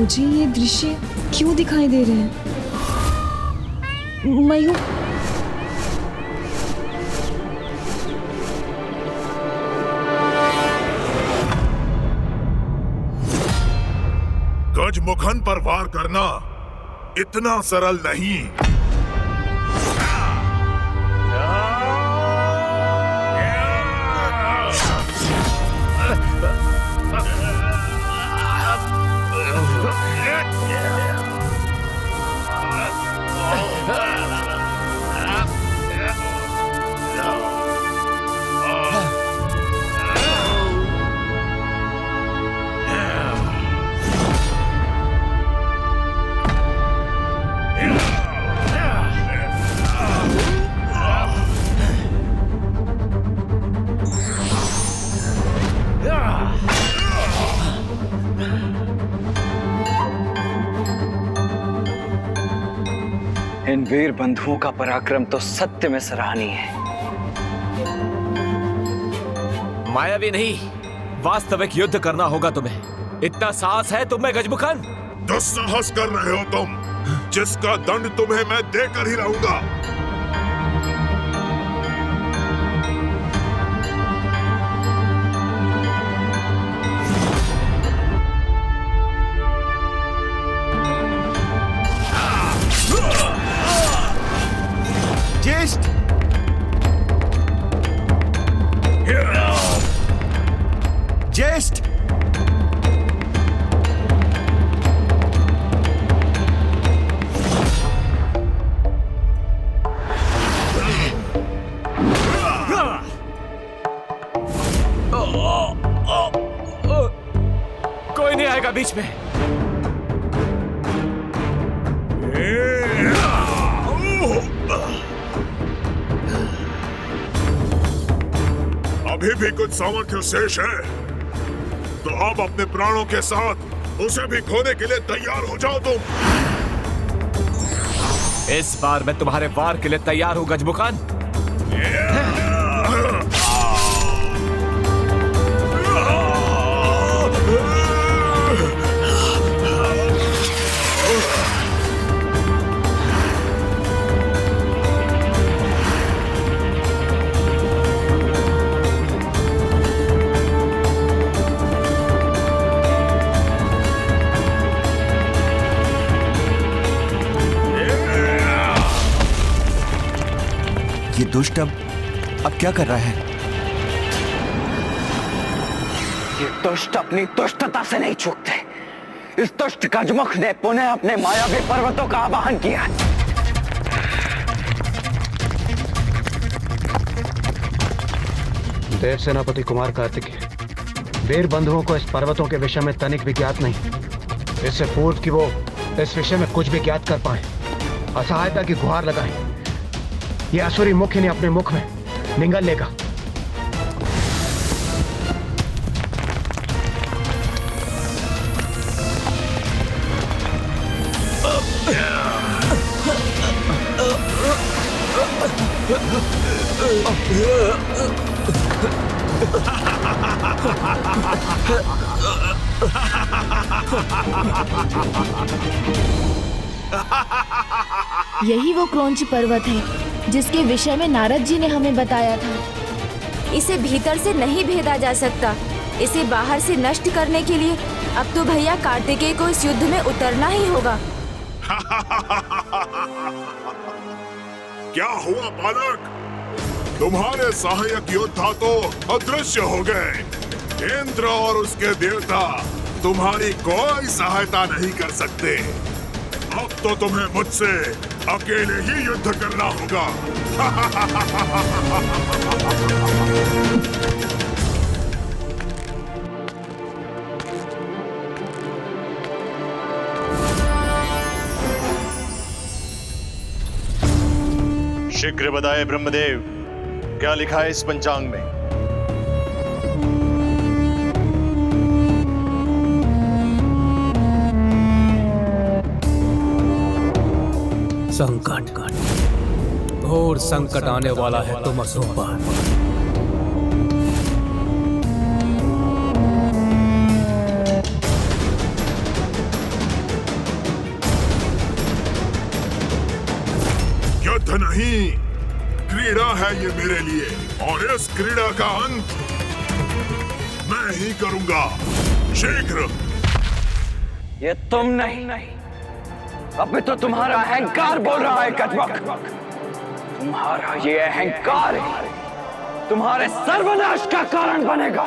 मुझे ये दृश्य क्यों दिखाई दे रहे हैं? मयूर, गजमुखन पर वार करना इतना सरल नहीं। इन वीर बंधुओं का पराक्रम तो सत्य में सराहनीय है। मायावी नहीं, वास्तविक युद्ध करना होगा तुम्हें। इतना साहस है तुम में गजमुखन? दुस्साहस कर रहे हो तुम, जिसका दंड तुम्हें मैं देकर ही रहूंगा। ज्येष्ठ, ज्येष्ठ, कोई नहीं आएगा बीच में। अभी भी कुछ सामर्थ्य शेष है, तो अब अपने प्राणों के साथ उसे भी खोने के लिए तैयार हो जाओ तुम। इस बार मैं तुम्हारे वार के लिए तैयार हूं गजमुखन। ये दुष्ट अब क्या कर रहा है? ये दुष्ट अपनी दुष्टता से नहीं चूकते। इस दुष्ट गजमुख ने पुनः अपने मायावी पर्वतों का आवाहन किया। देव सेनापति कुमार कार्तिकेय, वीर बंधुओं को इस पर्वतों के विषय में तनिक भी ज्ञात नहीं। इससे पूर्व कि वो इस विषय में कुछ भी ज्ञात कर पाए, असहायता की गुहार लगाए। ये असुरी मुख इन्हें अपने मुख में निगल लेगा। यही वो क्रौंच पर्वत है जिसके विषय में नारद जी ने हमें बताया था। इसे भीतर से नहीं भेदा जा सकता। इसे बाहर से नष्ट करने के लिए अब तो भैया कार्तिकेय को इस युद्ध में उतरना ही होगा। क्या हुआ बालक? तुम्हारे सहायक योद्धा तो अदृश्य हो गए। इंद्र और उसके देवता तुम्हारी कोई सहायता नहीं कर सकते। अब तो तुम्हें मुझसे अकेले ही युद्ध करना होगा। शीघ्र बताए ब्रह्मदेव, क्या लिखा है इस पंचांग में? संकट, घोर संकट आने वाला है तुम असुर पर। युद्ध नहीं, क्रीड़ा है ये मेरे लिए, और इस क्रीड़ा का अंत मैं ही करूंगा शीघ्र। ये तुम नहीं, अभी तो तुम्हारा अहंकार बोल रहा है गजमुख। तुम्हारा ये अहंकार तुम्हारे सर्वनाश का कारण बनेगा।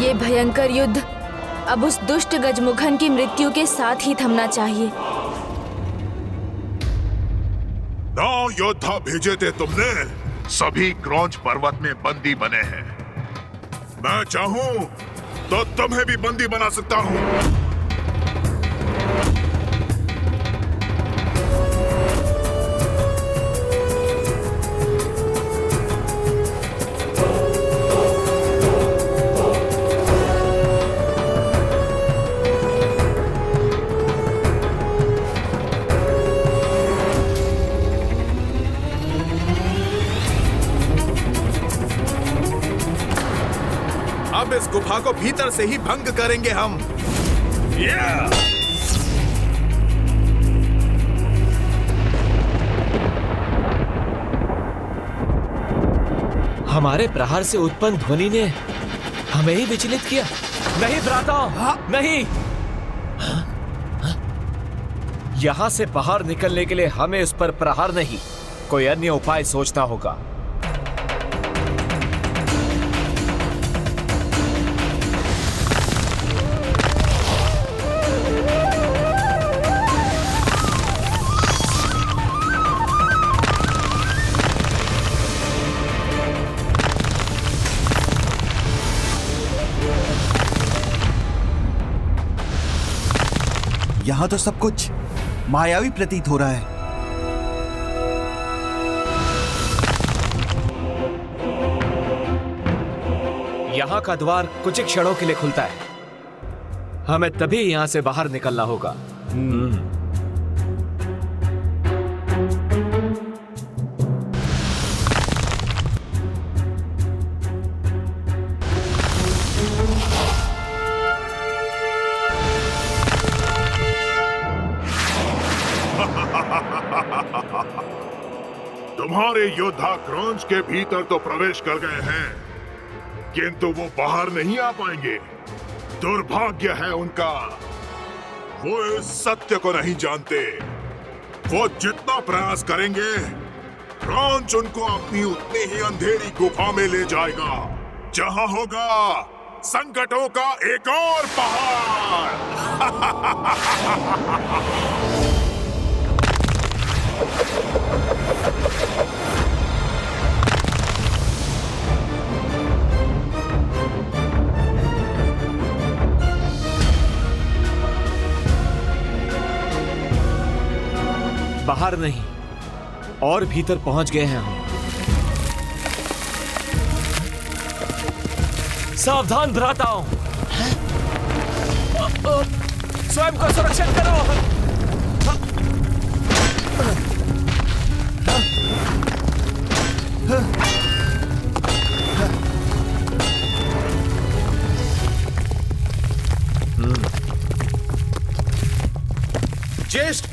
ये भयंकर युद्ध अब उस दुष्ट गजमुखन की मृत्यु के साथ ही थमना चाहिए। 9 योद्धा भेजे थे तुमने, सभी क्रौंच पर्वत में बंदी बने हैं। मैं चाहूं तो तुम्हें भी बंदी बना सकता हूं। अब इस गुफा को भीतर से ही भंग करेंगे हम। हमारे प्रहार से उत्पन्न ध्वनि ने हमें ही विचलित किया। नहीं भ्राता, नहीं। यहां से बाहर निकलने के लिए हमें उस पर प्रहार नहीं, कोई अन्य उपाय सोचना होगा। यहाँ तो सब कुछ मायावी प्रतीत हो रहा है। यहाँ का द्वार कुछ ही क्षणों के लिए खुलता है, हमें तभी यहाँ से बाहर निकलना होगा। तुम्हारे योद्धा क्रौंच के भीतर तो प्रवेश कर गए हैं, किंतु वो बाहर नहीं आ पाएंगे। दुर्भाग्य है उनका, वो इस सत्य को नहीं जानते। वो जितना प्रयास करेंगे, क्रौंच उनको अपनी उतनी ही अंधेरी गुफा में ले जाएगा, जहां होगा संकटों का एक और पहाड़। बाहर नहीं, और भीतर पहुंच गए हैं हम। सावधान भ्राताओं, स्वयं को सुरक्षित करो। ज्येष्ठ,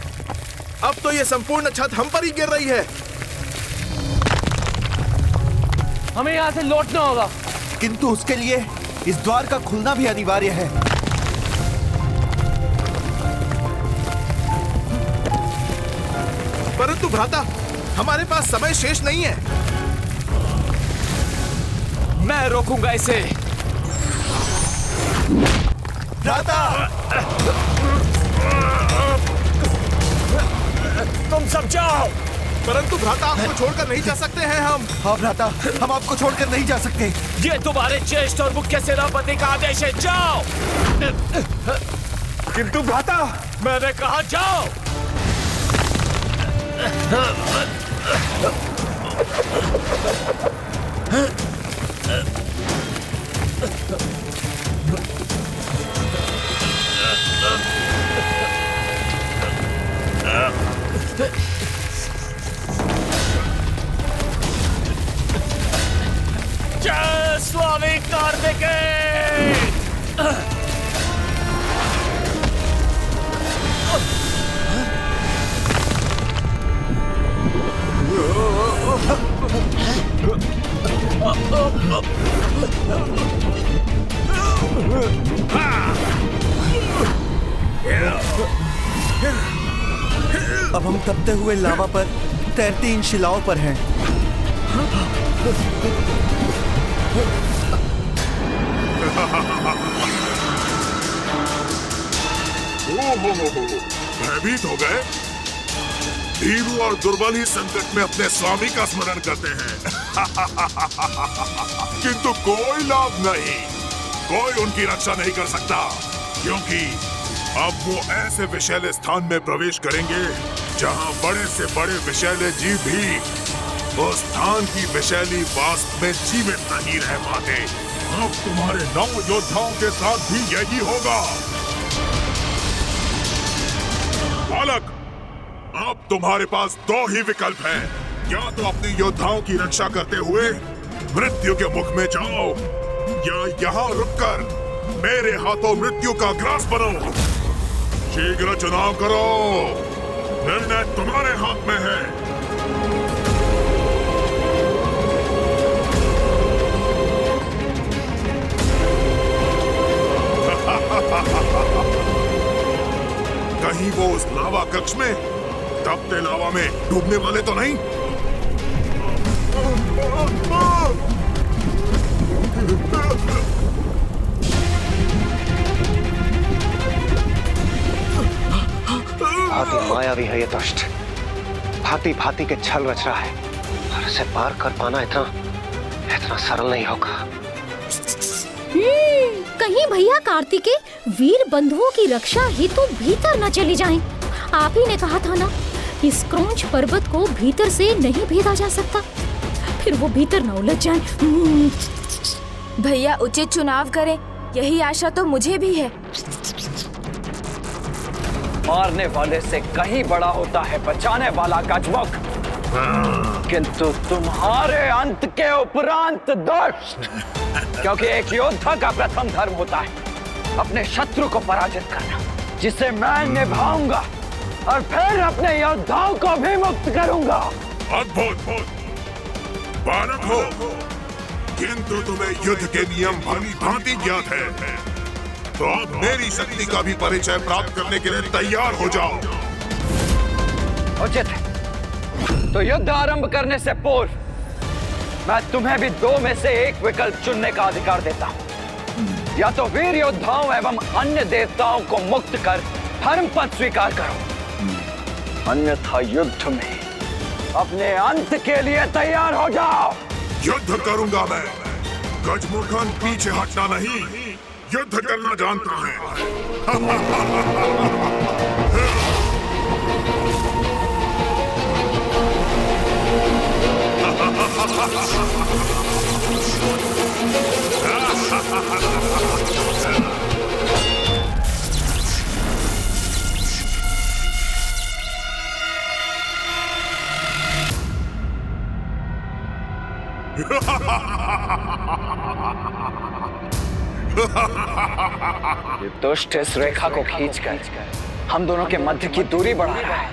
अब तो ये संपूर्ण छत हम पर ही गिर रही है। हमें यहाँ से लौटना होगा, किंतु उसके लिए इस द्वार का खुलना भी अनिवार्य है। परंतु भ्राता, हमारे पास समय शेष नहीं है। मैं रोकूंगा इसे। भ्राता, तुम सब जाओ। परंतु भ्राता, आपको छोड़कर नहीं जा सकते हैं हम। हाँ भ्राता, हम आपको छोड़कर नहीं जा सकते। ये तुम्हारे ज्येष्ठ और मुख्य सेनापति का आदेश है, जाओ। किंतु भ्राता, मैंने कहा जाओ। जय स्वामी कार्तिकेय। अब हम तपते हुए लावा पर तैरती इन शिलाओं पर हैं। भयभीत हो गए? भीरू और दुर्बल ही संकट में अपने स्वामी का स्मरण करते हैं। किंतु कोई लाभ नहीं, कोई उनकी रक्षा नहीं कर सकता, क्योंकि अब वो ऐसे विषैले स्थान में प्रवेश करेंगे जहां बड़े से बड़े विषैले जीव भी उस स्थान की विषैली वास्तव में जीवित नहीं रह पाते। अब तुम्हारे 9 योद्धाओं के साथ भी यही होगा। बालक, अब तुम्हारे पास 2 ही विकल्प हैं। या तो अपने योद्धाओं की रक्षा करते हुए मृत्यु के मुख में जाओ, या यहाँ रुककर मेरे हाथों मृत्यु का ग्रास बनो। शीघ्र चुनाव करो, निर्णय तुम्हारे हाथ में है। कहीं वो उस लावा कक्ष में तपते लावा में डूबने वाले तो नहीं? भांति मायावी है ये दुष्ट, भांति भांति के छल रच रहा है, और इसे पार कर पाना इतना सरल नहीं होगा। कहीं भैया कार्तिकेय वीर बंधुओं की रक्षा हेतु भीतर न चले जाएं। आप ही ने कहा था ना, इस क्रौंच पर्वत को भीतर से नहीं भेदा जा सकता, फिर वो भीतर न उलझ जाएं। भैया उचित चुनाव करें, यही आशा तो मुझे भी है। मारने वाले से कहीं बड़ा होता है बचाने वाला गजमुख, किंतु तुम्हारे अंत के उपरांत दुष्ट, क्योंकि एक योद्धा का प्रथम धर्म होता है अपने शत्रु को पराजित करना, जिसे मैं निभाऊंगा और फिर अपने योद्धाओं को भी मुक्त करूंगा। अद्भुत बालक हो, किंतु तुम्हें युद्ध के नियम भली भांति ज्ञात है, तो अब मेरी शक्ति का भी परिचय प्राप्त करने के लिए तैयार हो जाओ। उचित है, तो युद्ध आरंभ करने से पूर्व मैं तुम्हें भी 2 में से एक विकल्प चुनने का अधिकार देता हूं। या तो वीर योद्धाओं एवं अन्य देवताओं को मुक्त कर धर्म पद स्वीकार करो, अन्यथा युद्ध में अपने अंत के लिए तैयार हो जाओ। युद्ध करूंगा मैं, गजमुखन पीछे हटना नहीं, युद्ध करना जानता है। ये दुष्ट इस रेखा को खींचकर हम दोनों के मध्य की दूरी बढ़ा रहा है,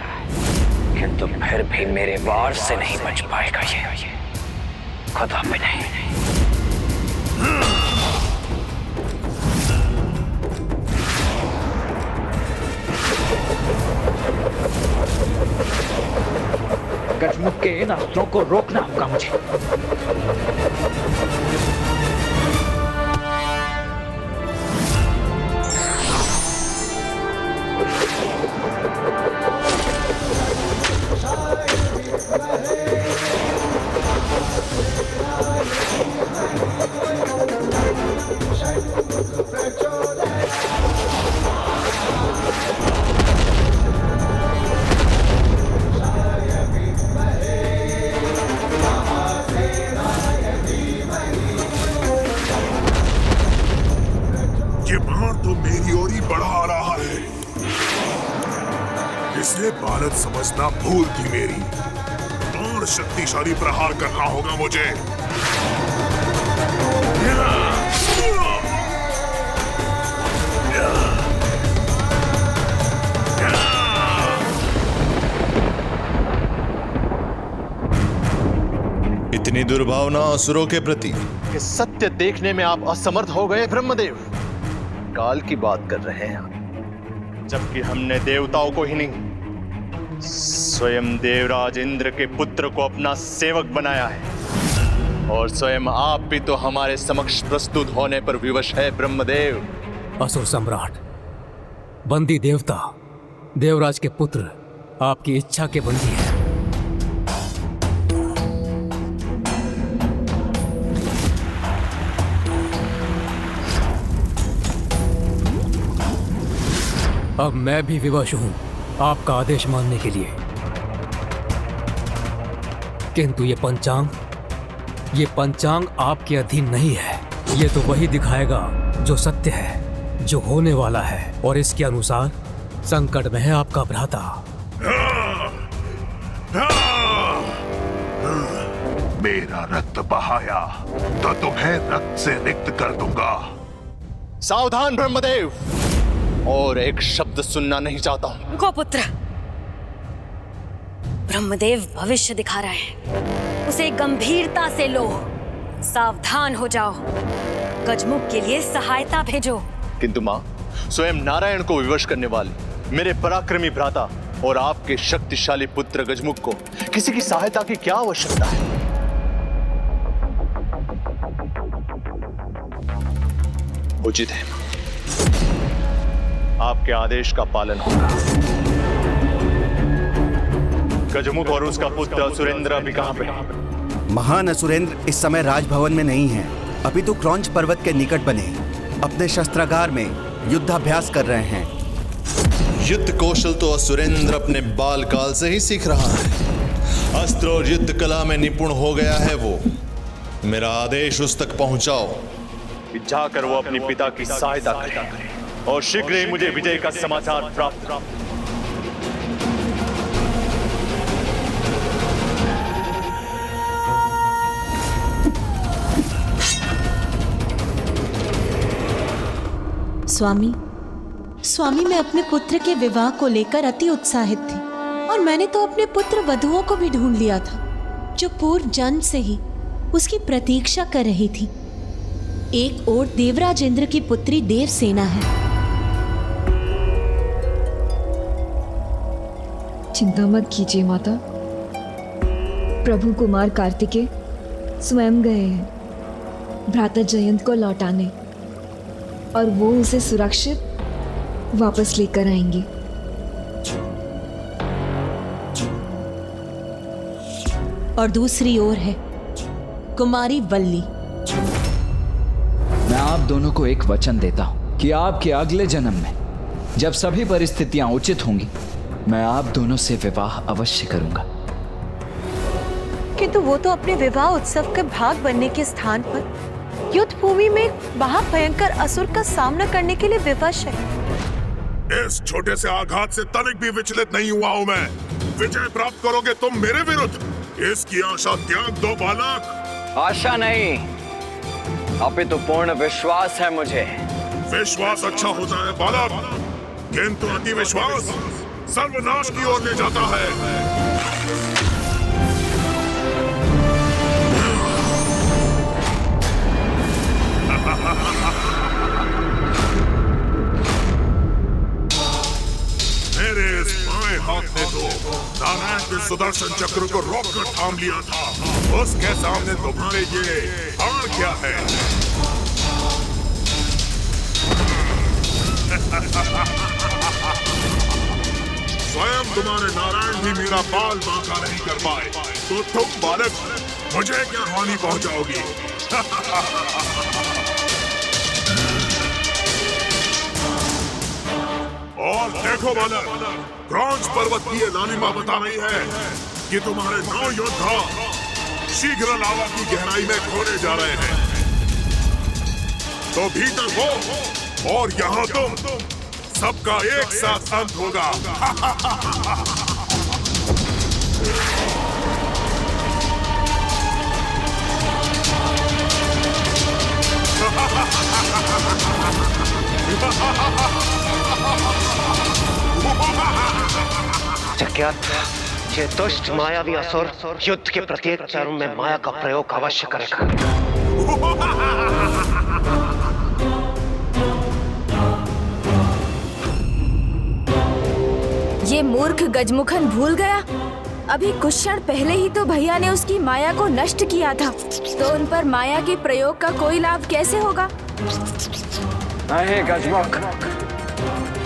किंतु फिर भी मेरे वार से नहीं बच पाएगा ये, कदापि नहीं। गजमुख के इन अस्त्रों को रोकना होगा मुझे। इसलिए बालक समझना भूल थी मेरी, और शक्तिशाली प्रहार करना होगा मुझे। इतनी दुर्भावना असुरों के प्रति कि सत्य देखने में आप असमर्थ हो गए ब्रह्मदेव। काल की बात कर रहे हैं, जबकि हमने देवताओं को ही नहीं स्वयं देवराज इंद्र के पुत्र को अपना सेवक बनाया है और स्वयं आप भी तो हमारे समक्ष प्रस्तुत होने पर विवश है ब्रह्मदेव। असुर सम्राट, बंदी देवता, देवराज के पुत्र आपकी इच्छा के बंदी है। अब मैं भी विवश हूं आपका आदेश मानने के लिए, किंतु ये पंचांग आपके अधीन नहीं है। ये तो वही दिखाएगा जो सत्य है, जो होने वाला है, और इसके अनुसार संकट में है आपका भ्राता। मेरा रक्त बहाया तो तुम्हें रक्त से रिक्त कर दूंगा। सावधान ब्रह्मदेव, और एक शब्द सुनना नहीं चाहता हूं। गोपुत्र, ब्रह्मदेव भविष्य दिखा रहे हैं, उसे गंभीरता से लो। सावधान हो जाओ, गजमुख के लिए सहायता भेजो। किंतु मां, स्वयं नारायण को विवश करने वाले मेरे पराक्रमी भ्राता और आपके शक्तिशाली पुत्र गजमुख को किसी की सहायता की क्या आवश्यकता है? उचित है, आपके आदेश का पालन होगा। गजमुख और उसका पुत्र असुरेंद्र अभी कहां पे? महान असुरेंद्र इस समय राजभवन में नहीं है, अभी तो क्रौंच पर्वत के निकट बने अपने शस्त्रागार में युद्धाभ्यास कर रहे हैं। युद्ध कौशल तो असुरेंद्र अपने बाल काल से ही सीख रहा है। अस्त्र और युद्ध कला में निपुण हो गया है वो। मेरा आदेश उस तक पहुंचाओ कि जाकर वो अपने पिता की सहायता करे और शीघ्र ही मुझे विजय का समाचार प्राप्त। स्वामी, मैं अपने पुत्र के विवाह को लेकर अति उत्साहित थी और मैंने तो अपने पुत्र वधुओं को भी ढूंढ लिया था, जो पूर्व जन्म से ही उसकी प्रतीक्षा कर रही थी। एक ओर देवराज इंद्र की पुत्री देवसेना है। चिंता मत कीजिए माता, प्रभु कुमार कार्तिकेय स्वयं गए हैं भ्राता जयंत को लौटाने, और वो उसे सुरक्षित वापस लेकर आएंगे। और दूसरी ओर है कुमारी वल्ली। मैं आप दोनों को एक वचन देता हूं कि आपके अगले जन्म में जब सभी परिस्थितियां उचित होंगी, मैं आप दोनों से विवाह अवश्य करूंगा। किंतु वो तो अपने विवाह उत्सव के भाग बनने के स्थान पर युद्ध भूमि में महाभयंकर असुर का सामना करने के लिए विवश है। इस छोटे से आघात से तनिक भी विचलित नहीं हुआ हूं मैं। विजय प्राप्त करोगे तुम मेरे विरुद्ध, इसकी आशा त्याग दो बालक। आशा नहीं, अपितु पूर्ण विश्वास है मुझे। विश्वास अच्छा होता है बालक, किंतु अति विश्वास सर्वनाश की ओर ले जाता है। मेरे इस बाएं हाथ ने तो नारायण के सुदर्शन चक्र को रोककर थाम लिया था, उसके सामने तुम्हारे ये हार क्या है? स्वयं तुम्हारे नारायण भी मेरा बाल बांका नहीं कर पाए, तो तुम बालक मुझे क्या हानि पहुंचाओगी? और देखो बालक, क्रौंच पर्वत की ये लालिमा बता रही है कि तुम्हारे 9 योद्धा शीघ्र लावा की गहराई में खोने जा रहे हैं। तो भीतर वो और यहाँ तुम, सबका एक साथ अंत होगा। जज्ञात, ये दुष्ट मायावी असुर युद्ध के प्रत्येक चरण में माया का प्रयोग अवश्य करेगा। ये ये मूर्ख गजमुखन भूल गया? अभी कुछ क्षण पहले ही तो भैया ने उसकी माया को नष्ट किया था, तो उन पर माया के प्रयोग का कोई लाभ कैसे होगा? नहीं गजमुख,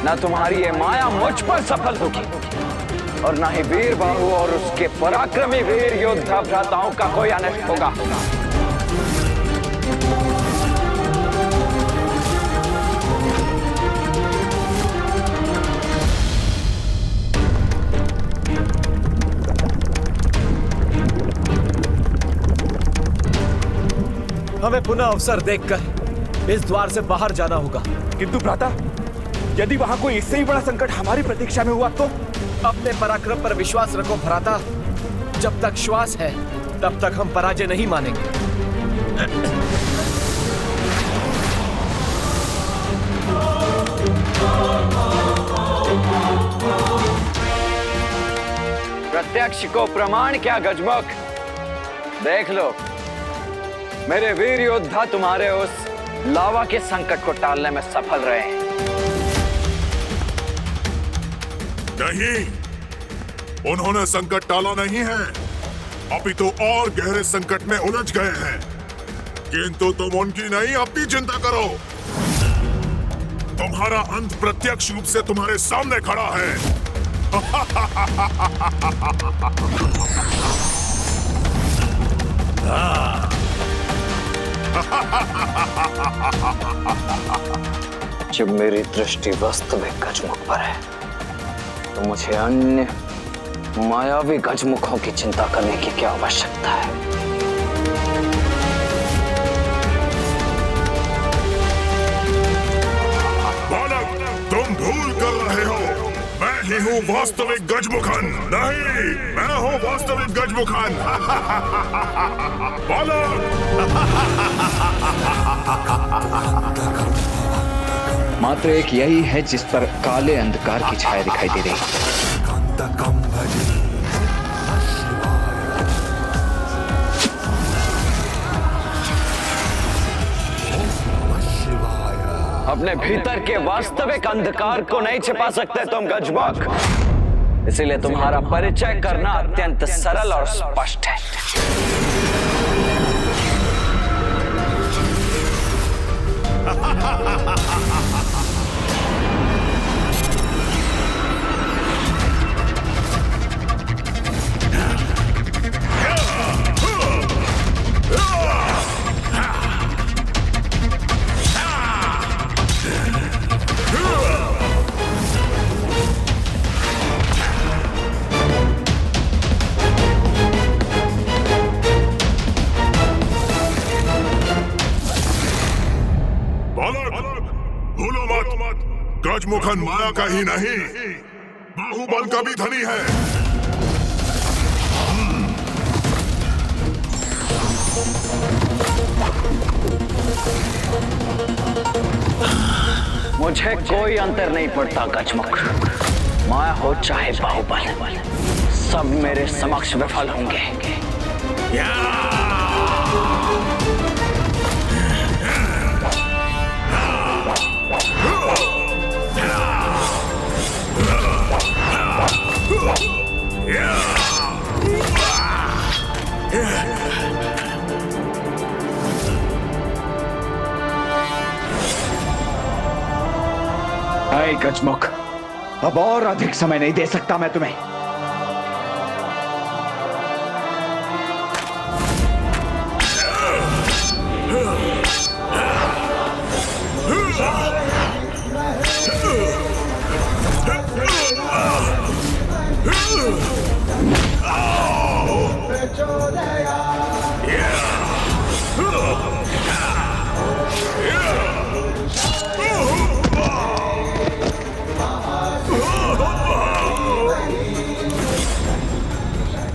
न तुम्हारी ये माया मुझ पर सफल होगी और न ही वीर बाहु और उसके पराक्रमी वीर योद्धा भ्राताओं का कोई अनर्थ होगा। हमें पुनः अवसर देखकर इस द्वार से बाहर जाना होगा। किंतु भ्राता, यदि वहां कोई इससे ही बड़ा संकट हमारी प्रतीक्षा में हुआ तो? अपने पराक्रम पर विश्वास रखो भ्राता। जब तक श्वास है तब तक हम पराजय नहीं मानेंगे। प्रत्यक्ष को प्रमाण क्या गजमुख? देख लो, मेरे वीर योद्धा तुम्हारे उस लावा के संकट को टालने में सफल रहे हैं। नहीं, उन्होंने संकट टाला नहीं है, अपितु और गहरे संकट में उलझ गए हैं। किंतु तुम उनकी नहीं, अपनी चिंता करो। तुम्हारा अंत प्रत्यक्ष रूप से तुम्हारे सामने खड़ा है। जब मेरी दृष्टि वास्तविक गजमुख पर है, तो मुझे अन्य मायावी गजमुखों की चिंता करने की क्या आवश्यकता है? बालक, तुम भूल कर रहे हो। मैं ही हूँ वास्तविक गजमुखन। नहीं, मैं हूँ वास्तविक गजमुखन। बालक। मात्र एक यही है जिस पर काले अंधकार की छाया दिखाई दे रही है। अपने भीतर के वास्तविक अंधकार को नहीं छिपा सकते तुम गजमुख, इसीलिए तुम्हारा परिचय करना अत्यंत सरल और स्पष्ट है। गजमुखन माया का ही नहीं, बाहुबल का भी धनी है। मुझे कोई अंतर नहीं पड़ता गजमुख। माया हो चाहे बाहुबल, सब मेरे समक्ष विफल होंगे। हाय गजमुख, अब और अधिक समय नहीं दे सकता मैं तुम्हें।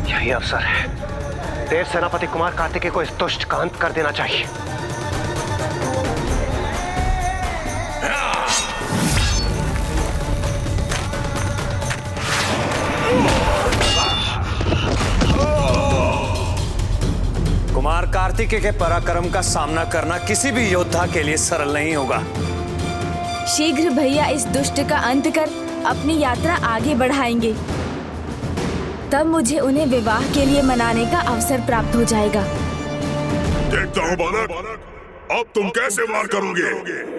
यही अवसर है। देव सेनापति कुमार कार्तिकेय को इस दुष्ट का अंत कर देना चाहिए। कुमार कार्तिकेय के पराक्रम का सामना करना किसी भी योद्धा के लिए सरल नहीं होगा। शीघ्र भैया इस दुष्ट का अंत कर अपनी यात्रा आगे बढ़ाएंगे। तब मुझे उन्हें विवाह के लिए मनाने का अवसर प्राप्त हो जाएगा। देखता हूँ बालक, अब तुम कैसे वार करोगे।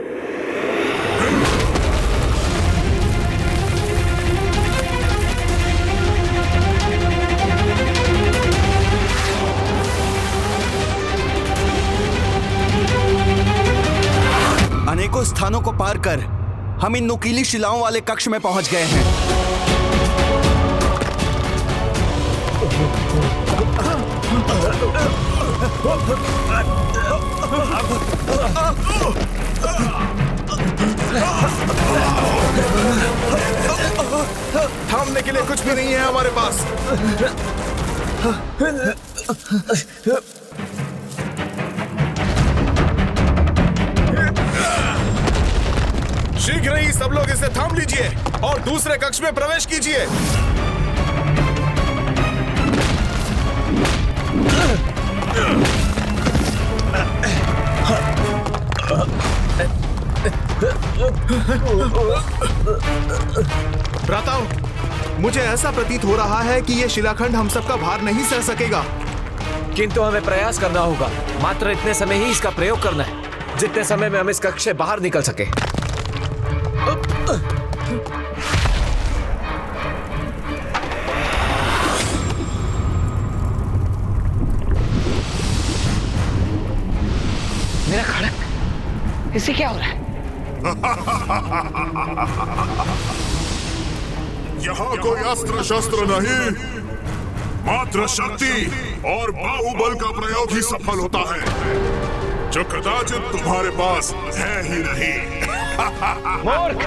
अनेकों स्थानों को पार कर हम इन नुकीली शिलाओं वाले कक्ष में पहुंच गए हैं। थामने के लिए कुछ भी नहीं है हमारे पास। शीघ्र ही सब लोग इसे थाम लीजिए और दूसरे कक्ष में प्रवेश कीजिए। भ्राताओं, मुझे ऐसा प्रतीत हो रहा है कि ये शिलाखंड हम सबका भार नहीं सह सकेगा। किंतु हमें प्रयास करना होगा। मात्र इतने समय ही इसका प्रयोग करना है, जितने समय में हम इस कक्ष से बाहर निकल सके। मेरा खड़क, इसे क्या हो रहा है? यहाँ कोई अस्त्र शस्त्र नहीं, मात्र शक्ति और बाहुबल का प्रयोग ही सफल होता है, जो कदाचित तुम्हारे पास है ही नहीं। मूर्ख!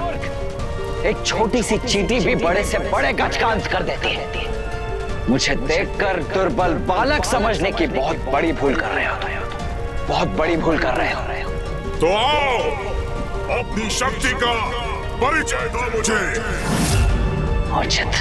एक छोटी सी चींटी भी बड़े से बड़े गज का अंत कर देती है। मुझे देखकर दुर्बल बालक समझने की बहुत बड़ी भूल कर रहे हो। बहुत बड़ी भूल कर रहे हो। तो आओ, अपनी शक्ति का परिचय दो मुझे। उचित।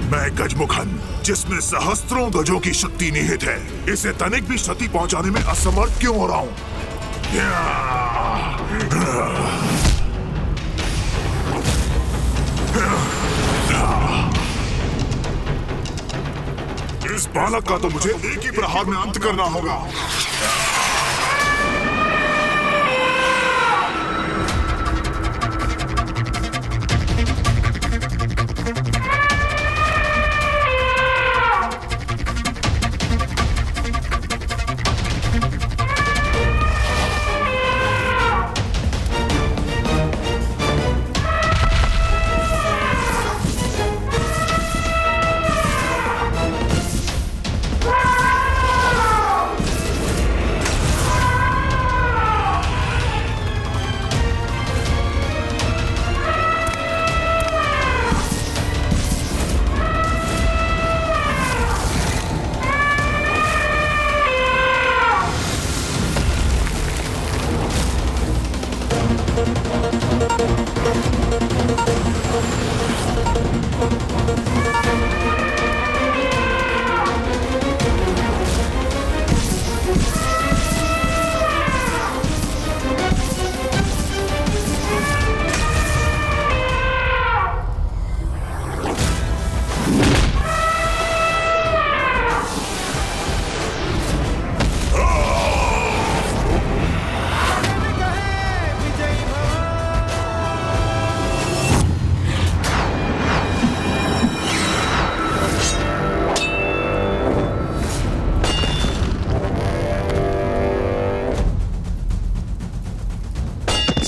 मैं गजमुखन, जिसमें सहस्त्रों गजों की शक्ति निहित है, इसे तनिक भी क्षति पहुंचाने में असमर्थ क्यों हो रहा हूं? इस बालक का तो मुझे एक ही प्रहार में अंत करना होगा।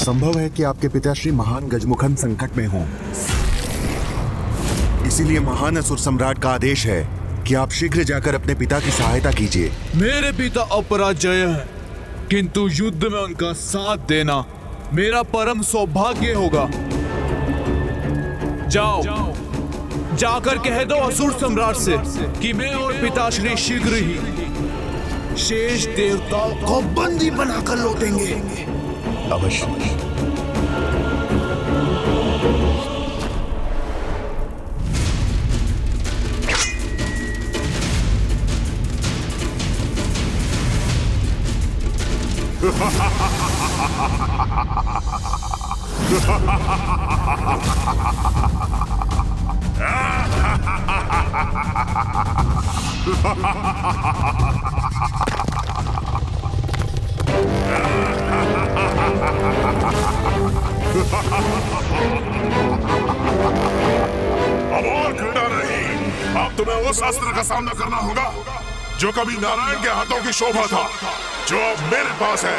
संभव है कि आपके पिताश्री महान गजमुखन संकट में हों। इसीलिए महान असुर सम्राट का आदेश है कि आप शीघ्र जाकर अपने पिता की सहायता कीजिए। मेरे पिता अपराजय है, किंतु युद्ध में उनका साथ देना मेरा परम सौभाग्य होगा। जाओ, जाकर कह दो असुर सम्राट से कि मैं और पिताश्री शीघ्र ही शेष देवताओं को बंदी बनाकर लौटेंगे। अवश्य। अब और घृणा नहीं, अब तुम्हें उस अस्त्र का सामना करना होगा जो कभी नारायण के हाथों की शोभा था, जो अब मेरे पास है।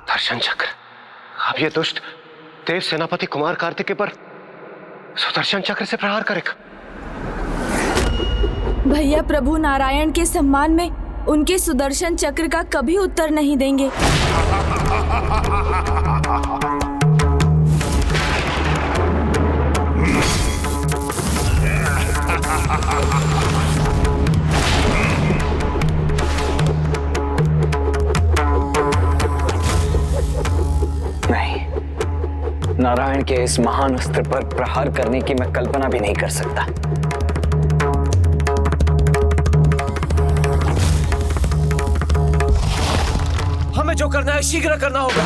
दर्शन चक्र। अब ये दुष्ट देव सेनापति कुमार कार्तिकेय पर सुदर्शन चक्र से प्रहार करेगा। भैया प्रभु नारायण के सम्मान में उनके सुदर्शन चक्र का कभी उत्तर नहीं देंगे। नहीं, नारायण के इस महान अस्त्र पर प्रहार करने की मैं कल्पना भी नहीं कर सकता। हमें जो करना है शीघ्र करना होगा।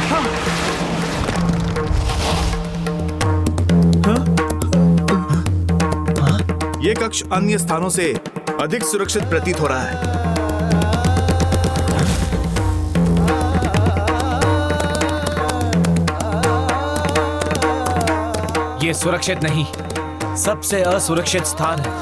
ये कक्ष अन्य स्थानों से अधिक सुरक्षित प्रतीत हो रहा है। ये सुरक्षित नहीं, सबसे असुरक्षित स्थान है।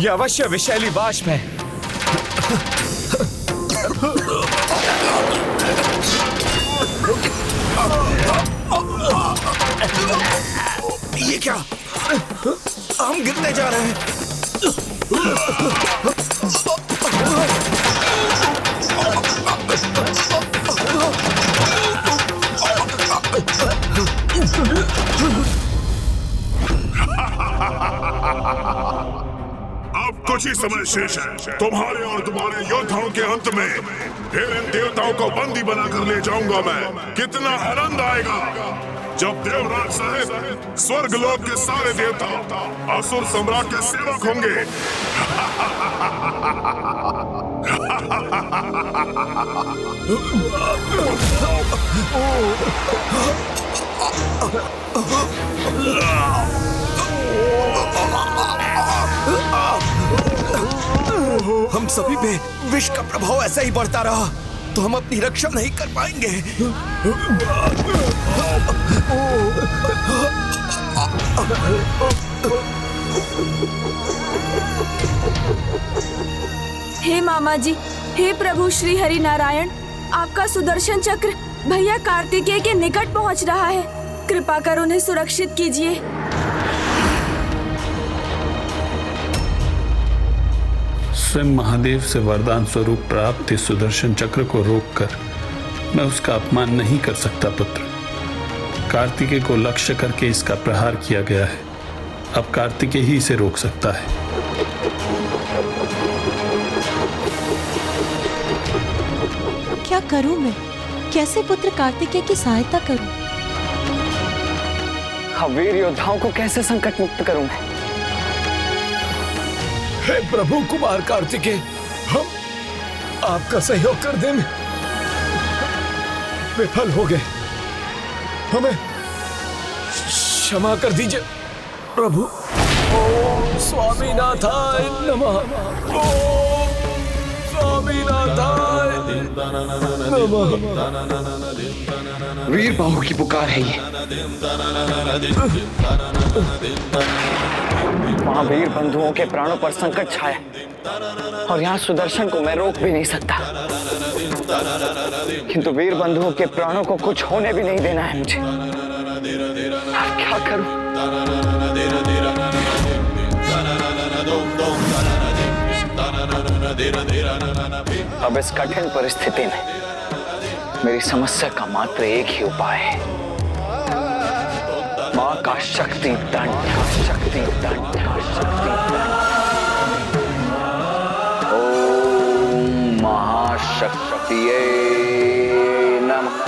ये अवश्य विषैली वाष्प है। ये क्या? हम गिरने जा रहे हैं। अब कुछ ही समय शेष है। तुम्हारे और तुम्हारे योद्धाओं के अंत में फिर इन देवताओं को बंदी बनाकर ले जाऊंगा मैं। कितना आनंद आएगा जब देवराज साहेब स्वर्गलोक के सारे देवता असुर सम्राट के सेवक होंगे। हम सभी पे विष का प्रभाव ऐसा ही बढ़ता रहा तो हम अपनी रक्षा नहीं कर पाएंगे। हे मामा जी, हे प्रभु श्री हरि नारायण, आपका सुदर्शन चक्र भैया कार्तिकेय के निकट पहुंच रहा है। कृपा कर उन्हें सुरक्षित कीजिए। स्वयं महादेव से वरदान स्वरूप प्राप्त इस सुदर्शन चक्र को रोककर मैं उसका अपमान नहीं कर सकता पुत्र। कार्तिकेय को लक्ष्य करके इसका प्रहार किया गया है। अब कार्तिकेय ही इसे रोक सकता है। क्या करूं मैं? कैसे पुत्र कार्तिकेय की सहायता करूं? वीर योद्धाओं को कैसे संकट मुक्त करूं मैं? हे प्रभु कुमार कार्तिकेय, आपका सहयोग करने में विफल हो गए। हमें क्षमा कर दीजिए प्रभु। ओम स्वामीनाथाय नमः। ओम स्वामीनाथाय नमः। वीर बाहु की पुकार है ये। महावीर बंधुओं के प्राणों पर संकट छाया और यहाँ सुदर्शन को मैं रोक भी नहीं सकता, किंतु वीर बंधुओं के प्राणों को कुछ होने भी नहीं देना है मुझे। अब क्या करूं? अब इस कठिन परिस्थिति में मेरी समस्या का मात्र एक ही उपाय है, मां का शक्ति दंड। शक्ति दंड, शक्ति दंड। ओम महाशक्तिये नमः।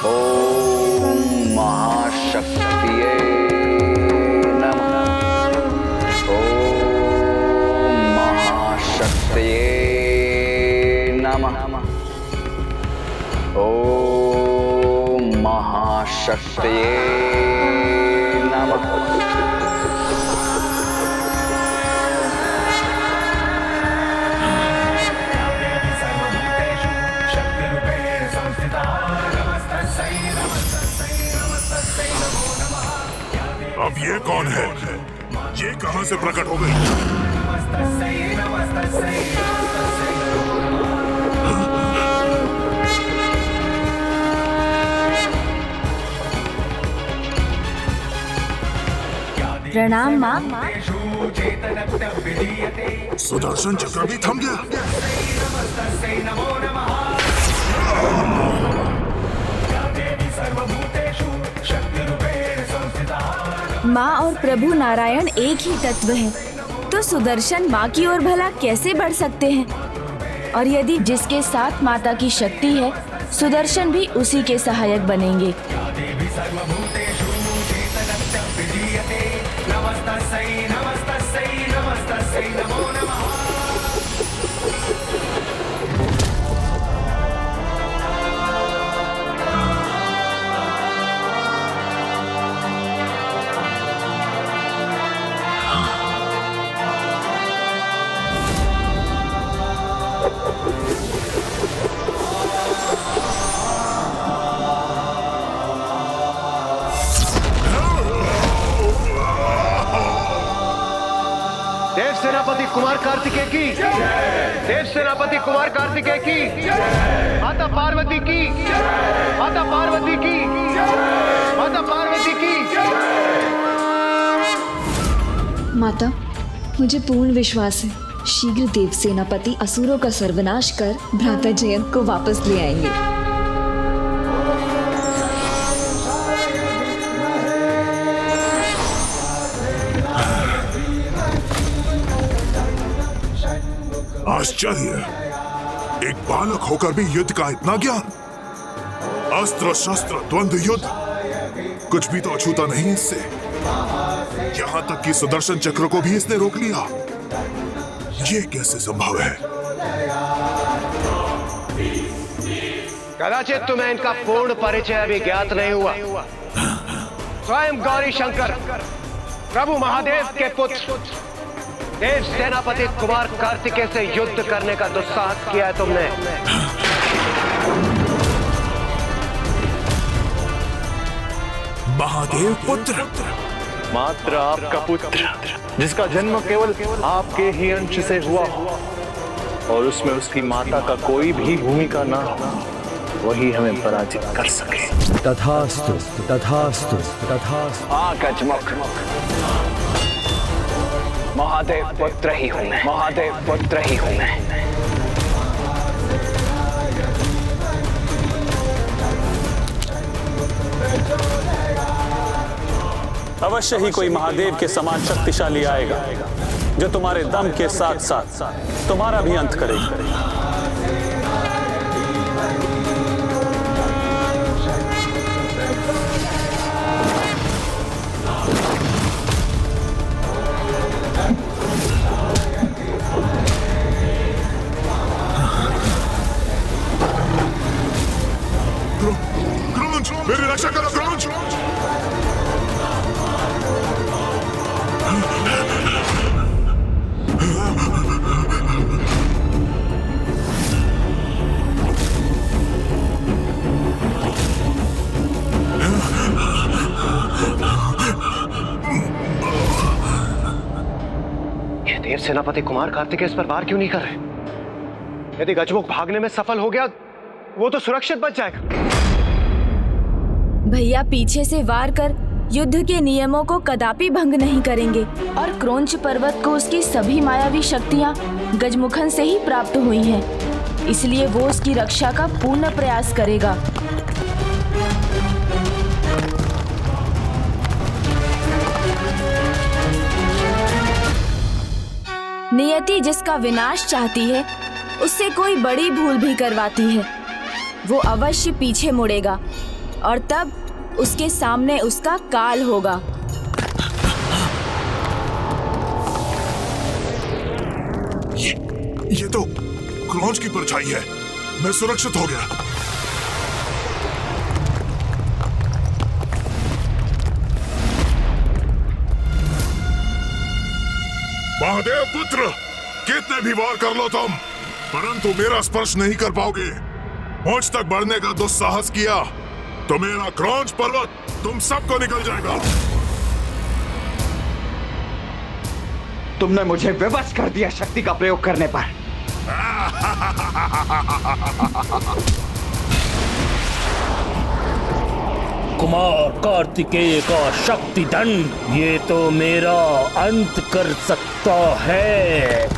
ओम महाशक्तिये नमः। ओम महाशक्तिये नमः। ओम महाशक्तिये नमः। अब ये कौन है? ये कहां से प्रकट हो गई? प्रणाम माँ। सुदर्शन चक्र भी थम गया। माँ और प्रभु नारायण एक ही तत्व हैं, तो सुदर्शन माँ की ओर भला कैसे बढ़ सकते हैं? और यदि जिसके साथ माता की शक्ति है, सुदर्शन भी उसी के सहायक बनेंगे। देव सेनापति कुमार कार्तिकेय की, देव सेनापति कुमार कार्तिकेय की, माता पार्वती की, माता पार्वती की, माता पार्वती की। माता, मुझे पूर्ण विश्वास है शीघ्र देव सेनापति असुरों का सर्वनाश कर भ्राता जयंत को वापस ले आएंगे। आश्चर्य, एक बालक होकर भी युद्ध का इतना ज्ञान। अस्त्र शस्त्र द्वंद्व युद्ध कुछ भी तो अछूता नहीं इससे। यहाँ तक कि सुदर्शन चक्र को भी इसने रोक लिया। ये कैसे संभव है? कदाचित तुम्हें इनका पूर्ण परिचय अभी ज्ञात नहीं हुआ। स्वयं गौरी शंकर प्रभु महादेव के पुत्र देव सेनापति कुमार कार्तिकेय से युद्ध करने का दुस्साहस किया है तुमने। महादेव पुत्र, मात्र आपका पुत्र, जिसका जन्म केवल आपके ही अंश से हुआ और उसमें उसकी माता का कोई भी भूमिका ना हो, वही हमें पराजित कर सके। तथास्तु, तथास्तु, तथास्तु। गजमुख, महादेव पुत्र ही हूं मैं, महादेव पुत्र ही हूं मैं। अवश्य ही कोई महादेव के समान शक्तिशाली आएगा जो तुम्हारे दम के साथ साथ तुम्हारा भी अंत करेगा। सेनापति कुमार कार्तिकेय इस पर वार क्यों नहीं कर रहे? यदि गजमुख भागने में सफल हो गया, वो तो सुरक्षित बच जाएगा। भैया पीछे से वार कर युद्ध के नियमों को कदापि भंग नहीं करेंगे और क्रौंच पर्वत को उसकी सभी मायावी शक्तियां गजमुखन से ही प्राप्त हुई हैं, इसलिए वो उसकी रक्षा का पूर्ण प्रयास करेगा। नियति जिसका विनाश चाहती है उससे कोई बड़ी भूल भी करवाती है। वो अवश्य पीछे मुड़ेगा और तब उसके सामने उसका काल होगा। ये तो क्रौंच की परछाई है। मैं सुरक्षित हो गया। महादेव पुत्र, कितने भी वार कर लो तुम, परंतु मेरा स्पर्श नहीं कर पाओगे। मुझ तक बढ़ने का दुस्साहस किया तो मेरा क्रौंच पर्वत तुम सबको निकल जाएगा। तुमने मुझे विवश कर दिया शक्ति का प्रयोग करने पर। कुमार कार्तिकेय का शक्ति दंड ये तो मेरा अंत कर सकता है।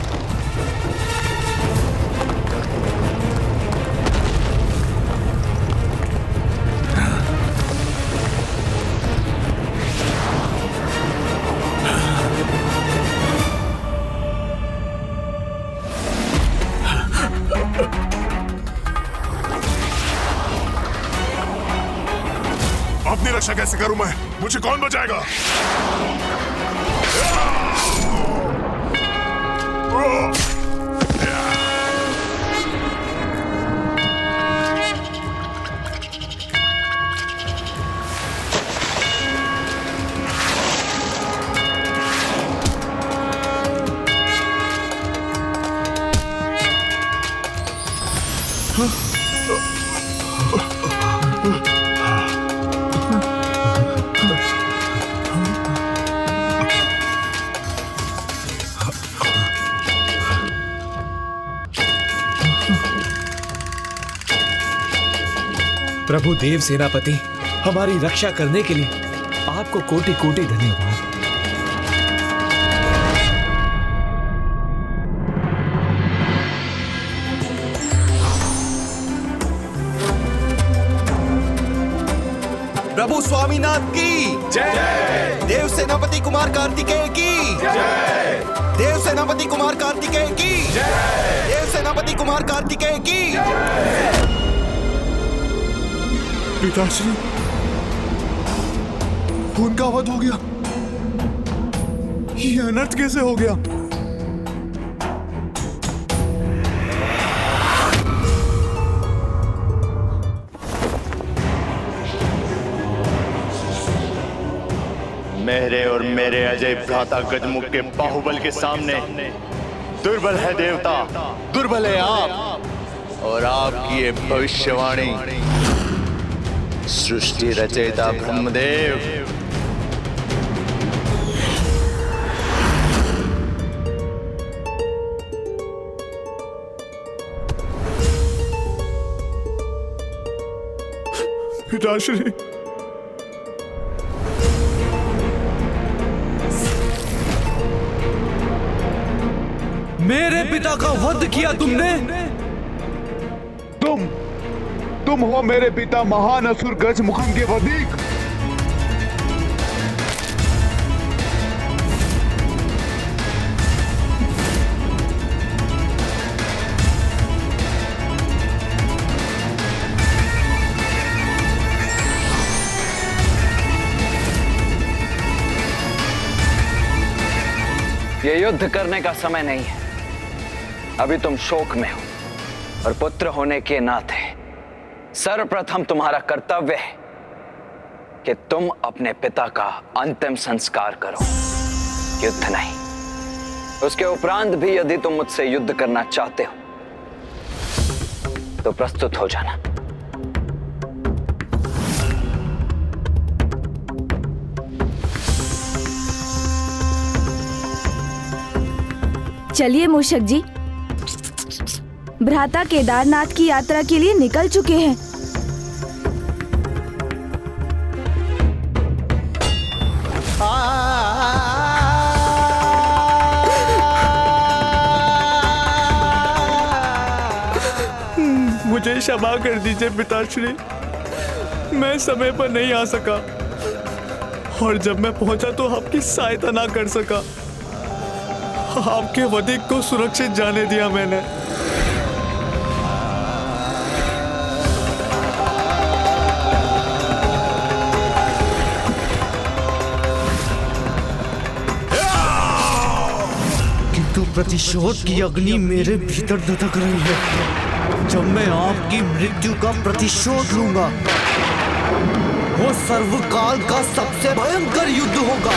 अपनी रक्षा कैसे करूं मैं? मुझे कौन बचाएगा? प्रभु देव सेनापति, हमारी रक्षा करने के लिए आपको कोटि कोटि धन्यवाद। प्रभु स्वामीनाथ की जय। देव सेनापति कुमार कार्तिकेय की जय। देव सेनापति कुमार कार्तिकेय की जय। देव सेनापति कुमार कार्तिकेय की जय। पिताश्री, खून का वध हो गया। ये अनर्थ कैसे हो गया? मेरे और मेरे अजय भ्राता गजमुख के बाहुबल के सामने दुर्बल है देवता, दुर्बल है आप और आपकी ये भविष्यवाणी सृष्टि रचयिता ब्रह्मदेव। पिताश्री, मेरे पिता का वध किया तुमने? तुम हो मेरे पिता महान असुर गजमुखन के वधिक। ये युद्ध करने का समय नहीं है। अभी तुम शोक में हो और पुत्र होने के नाते सर्वप्रथम तुम्हारा कर्तव्य है कि तुम अपने पिता का अंतिम संस्कार करो, युद्ध नहीं। उसके उपरांत भी यदि तुम मुझसे युद्ध करना चाहते हो तो प्रस्तुत हो जाना। चलिए मूषक जी, भ्राता केदारनाथ की यात्रा के लिए निकल चुके हैं। मुझे क्षमा कर दीजिए पिताश्री, मैं समय पर नहीं आ सका और जब मैं पहुंचा तो आपकी सहायता ना कर सका। आपके वधिक को सुरक्षित जाने दिया मैंने। किंतु प्रतिशोध की अग्नि मेरे भीतर धधक रही है। जब मैं आपकी मृत्यु का प्रतिशोध लूंगा, वो सर्वकाल का सबसे भयंकर युद्ध होगा।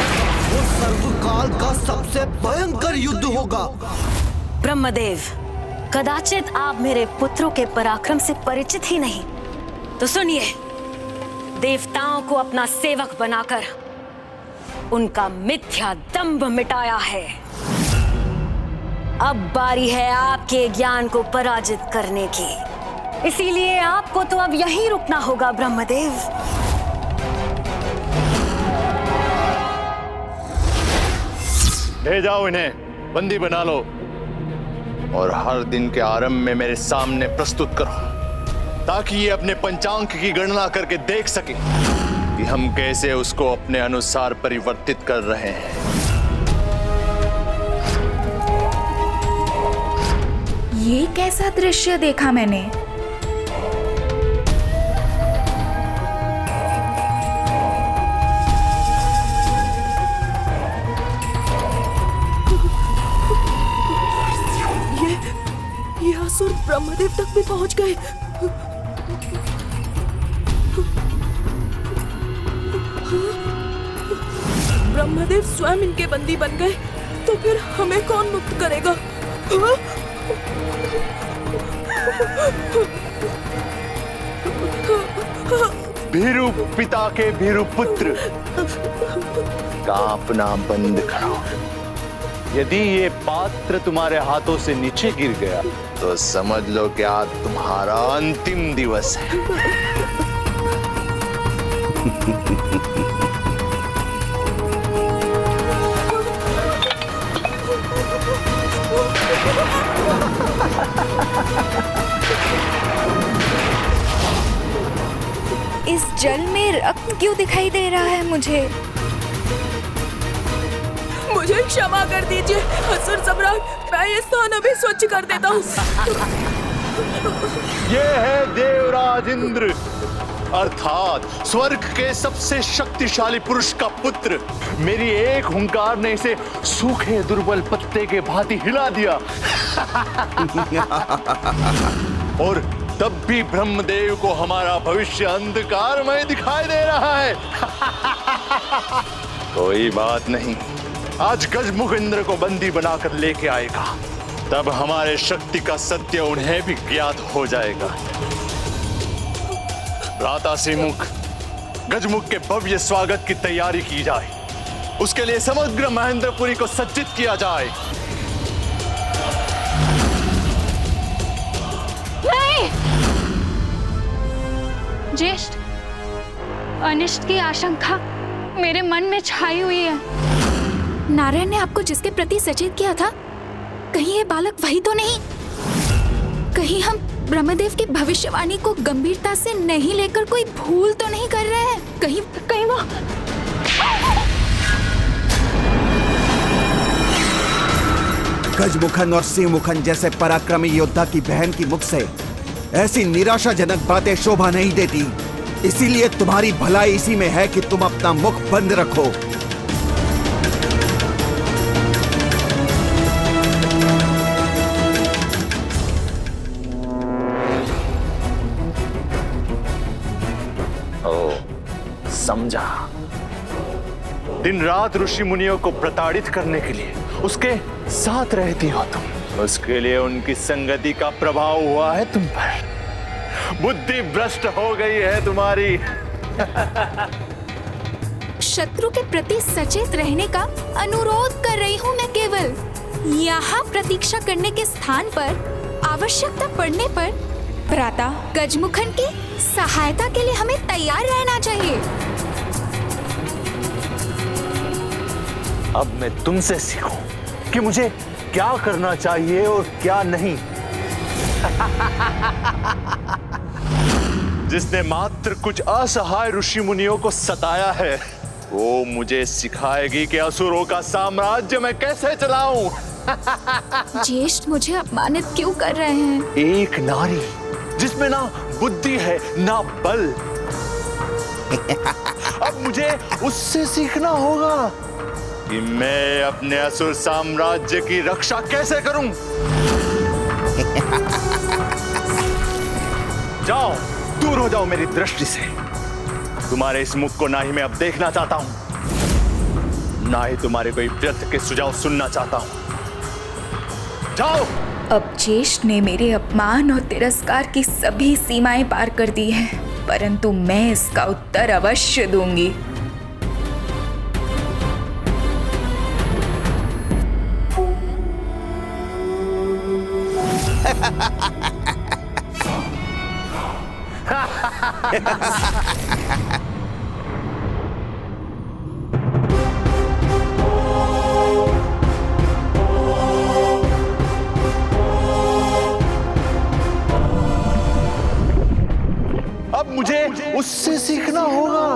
वो सर्वकाल का सबसे भयंकर युद्ध होगा। ब्रह्मदेव, कदाचित आप मेरे पुत्रों के पराक्रम से परिचित ही नहीं, तो सुनिए, देवताओं को अपना सेवक बनाकर उनका मिथ्या दंभ मिटाया है। अब बारी है आपके ज्ञान को पराजित करने की। इसीलिए आपको तो अब यहीं रुकना होगा ब्रह्मदेव। ले जाओ इन्हें, बंदी बना लो और हर दिन के आरंभ में मेरे सामने प्रस्तुत करो, ताकि ये अपने पंचांग की गणना करके देख सके कि हम कैसे उसको अपने अनुसार परिवर्तित कर रहे हैं। ये कैसा दृश्य देखा मैंने? ये असुर ब्रह्मदेव तक भी पहुंच गए। ब्रह्मदेव स्वयं इनके बंदी बन गए, तो फिर हमें कौन मुक्त करेगा? भीरु पिता के भीरु पुत्र, कांपना बंद करो। यदि ये पात्र तुम्हारे हाथों से नीचे गिर गया तो समझ लो कि आज तुम्हारा अंतिम दिवस है। इस जल में रक्त क्यों दिखाई दे रहा है मुझे? मुझे क्षमा कर दीजिए असुर सम्राट, मैं ये स्थान अभी स्वच्छ कर देता हूँ। ये है देवराज इंद्र, अर्थात स्वर्ग के सबसे शक्तिशाली पुरुष का पुत्र। मेरी एक हुंकार ने इसे सूखे दुर्बल पत्ते के भांति हिला दिया। और तब भी ब्रह्मदेव को हमारा भविष्य अंधकारमय दिखाई दे रहा है। कोई बात नहीं, आज गजमुख इंद्र को बंदी बनाकर लेके आएगा, तब हमारे शक्ति का सत्य उन्हें भी ज्ञात हो जाएगा। भ्राता श्रीमुख, गजमुख के भव्य स्वागत की तैयारी की जाए। उसके लिए समग्र महेंद्रपुरी को सज्जित किया जाए। नहीं! ज्येष्ठ, अनिष्ट की आशंका मेरे मन में छाई हुई है। नारायण ने आपको जिसके प्रति सचेत किया था, कहीं ये बालक वही तो नहीं? कहीं हम ब्रह्मदेव की भविष्यवाणी को गंभीरता से नहीं लेकर कोई भूल तो नहीं कर रहे हैं? कहीं वो गजमुखन और सिंहमुखन जैसे पराक्रमी योद्धा की बहन की मुख से ऐसी निराशाजनक बातें शोभा नहीं देती। इसीलिए तुम्हारी भलाई इसी में है कि तुम अपना मुख बंद रखो। समझा। दिन रात ऋषि मुनियों को प्रताड़ित करने के लिए उसके साथ रहती हो तुम। उसके लिए उनकी संगति का प्रभाव हुआ है तुम पर। बुद्धि भ्रष्ट हो गई है तुम्हारी। शत्रु के प्रति सचेत रहने का अनुरोध कर रही हूँ मैं केवल। यहाँ प्रतीक्षा करने के स्थान पर आवश्यकता पड़ने पर भ्राता गजमुखन की सहायता के लिए हमें तैयार रहना चाहिए। अब मैं तुमसे सीखूं कि मुझे क्या करना चाहिए और क्या नहीं। जिसने मात्र कुछ असहाय ऋषि मुनियों को सताया है, वो मुझे सिखाएगी कि असुरों का साम्राज्य मैं कैसे चलाऊं। ज्येष्ठ मुझे अपमानित क्यों कर रहे हैं? एक नारी जिसमें ना बुद्धि है ना बल। अब मुझे उससे सीखना होगा कि मैं अपने असुर साम्राज्य की रक्षा कैसे करूं। जाओ, दूर हो जाओ मेरी दृष्टि से। तुम्हारे इस मुख को ना ही मैं अब देखना चाहता हूं, ना ही तुम्हारे कोई व्यर्थ के सुझाव सुनना चाहता हूं। जाओ। अब ज्येष्ठ ने मेरे अपमान और तिरस्कार की सभी सीमाएं पार कर दी हैं, परंतु मैं इसका उत्तर अवश्य दूंगी। अब मुझे उससे सीखना होगा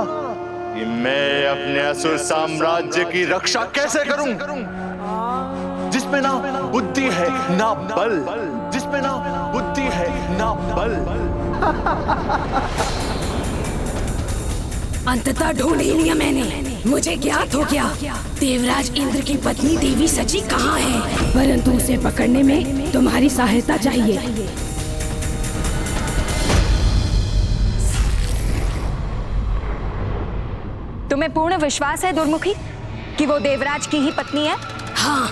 कि मैं अपने असुर साम्राज्य की रक्षा कैसे करूं, जिसमें ना बुद्धि है ना बल, जिसमें ना बुद्धि है ना बल। अंततः ढूंढ ही लिया मैंने। मुझे ज्ञात हो गया देवराज इंद्र की पत्नी देवी सची कहाँ है, परंतु उसे पकड़ने में तुम्हारी सहायता चाहिए। तुम्हें पूर्ण विश्वास है दुर्मुखी कि वो देवराज की ही पत्नी है? हाँ,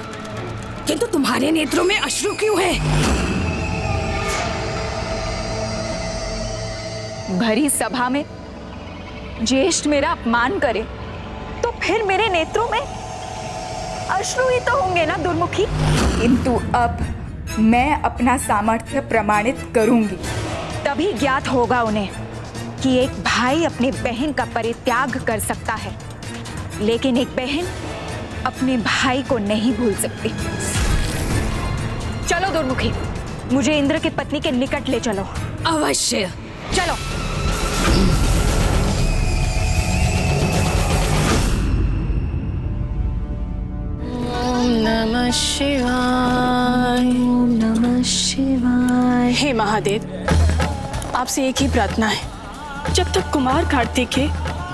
किंतु तुम्हारे नेत्रों में अश्रु क्यों है? भरी सभा में ज्येष्ठ मेरा अपमान करे तो फिर मेरे नेत्रों में अश्रु ही तो होंगे ना दुर्मुखी। किंतु अब मैं अपना सामर्थ्य प्रमाणित करूंगी, तभी ज्ञात होगा उन्हें कि एक भाई अपने बहन का परित्याग कर सकता है, लेकिन एक बहन अपने भाई को नहीं भूल सकती। चलो दुर्मुखी, मुझे इंद्र की पत्नी के निकट ले चलो। अवश्य, चलो। ओम नमः शिवाय, ओम नमः शिवाय। हे महादेव, आपसे एक ही प्रार्थना है, जब तक कुमार कार्तिकेय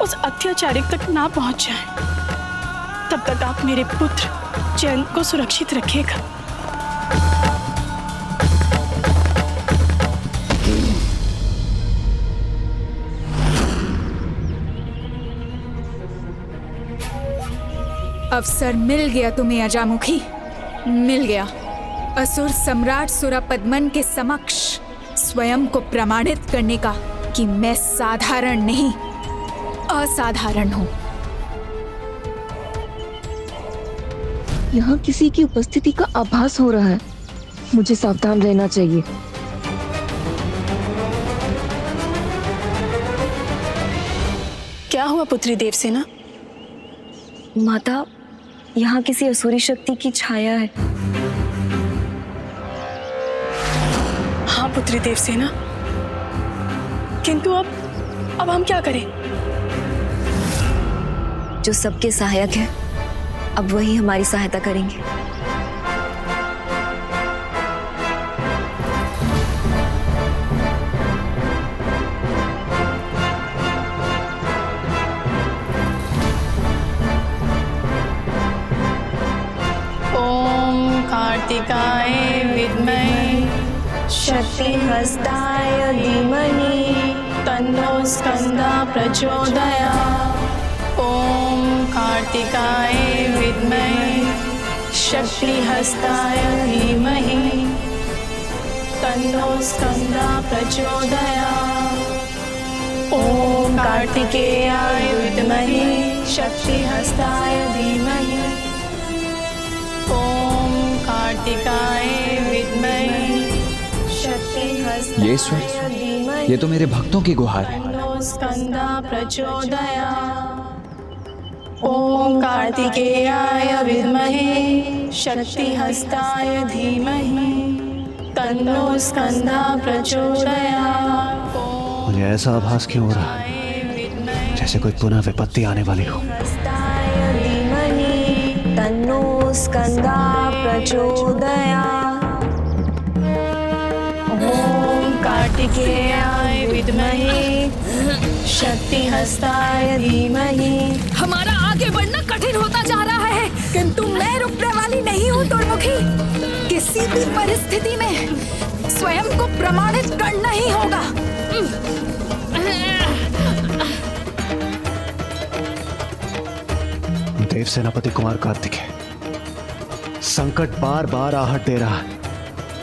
उस अत्याचारी तक ना पहुंच जाए, तब तक आप मेरे पुत्र जयंत को सुरक्षित रखिएगा। अवसर मिल गया तुम्हें अजामुखी, मिल गया। असुर सम्राट सुरापद्मन के समक्ष स्वयं को प्रमाणित करने का कि मैं साधारण नहीं असाधारण हूं। यहाँ किसी की उपस्थिति का आभास हो रहा है, मुझे सावधान रहना चाहिए। क्या हुआ पुत्री देवसेना? माता, यहाँ किसी असुरी शक्ति की छाया है। हाँ पुत्री देवसेना, किंतु अब हम क्या करें? जो सबके सहायक है, अब वही हमारी सहायता करेंगे। ओम कार्तिकाय विद्महे शक्तिहस्ताय धीमहि तन्नो स्कंदः प्रचोदयात्। ओम कार्तिकाय विद्महे शक्तिहस्ताय धीमहि तन्नो स्कंदः प्रचोदयात्। ओम कार्तिकेयाय विद्महे शक्तिहस्ताय धीमहि ओम कार्तिकाय विद्महे शक्ति ये स्वर, ये तो मेरे भक्तों की गुहार है। स्कंदा प्रचोदयात्। ओम कार्तिकेयाय विद्महे शक्तिहस्ताय धीमहि तन्नो स्कंदा प्रचोदयात्। मुझे ऐसा आभास क्यों हो रहा है जैसे कोई पुनः विपत्ति आने वाली हो। धीमहि तन्नो स्कंदा प्रचोदयात्। ओम कार्तिकेयाय विद्महे शक्तिहस्ताय धीमहि। हमारा आगे बढ़ना कठिन होता जा रहा है, किंतु मैं रुकने वाली नहीं हूँ दुर्मुखी। किसी भी परिस्थिति में स्वयं को प्रमाणित करना ही होगा। देव सेनापति कुमार कार्तिकेय, संकट बार बार आहट दे रहा है।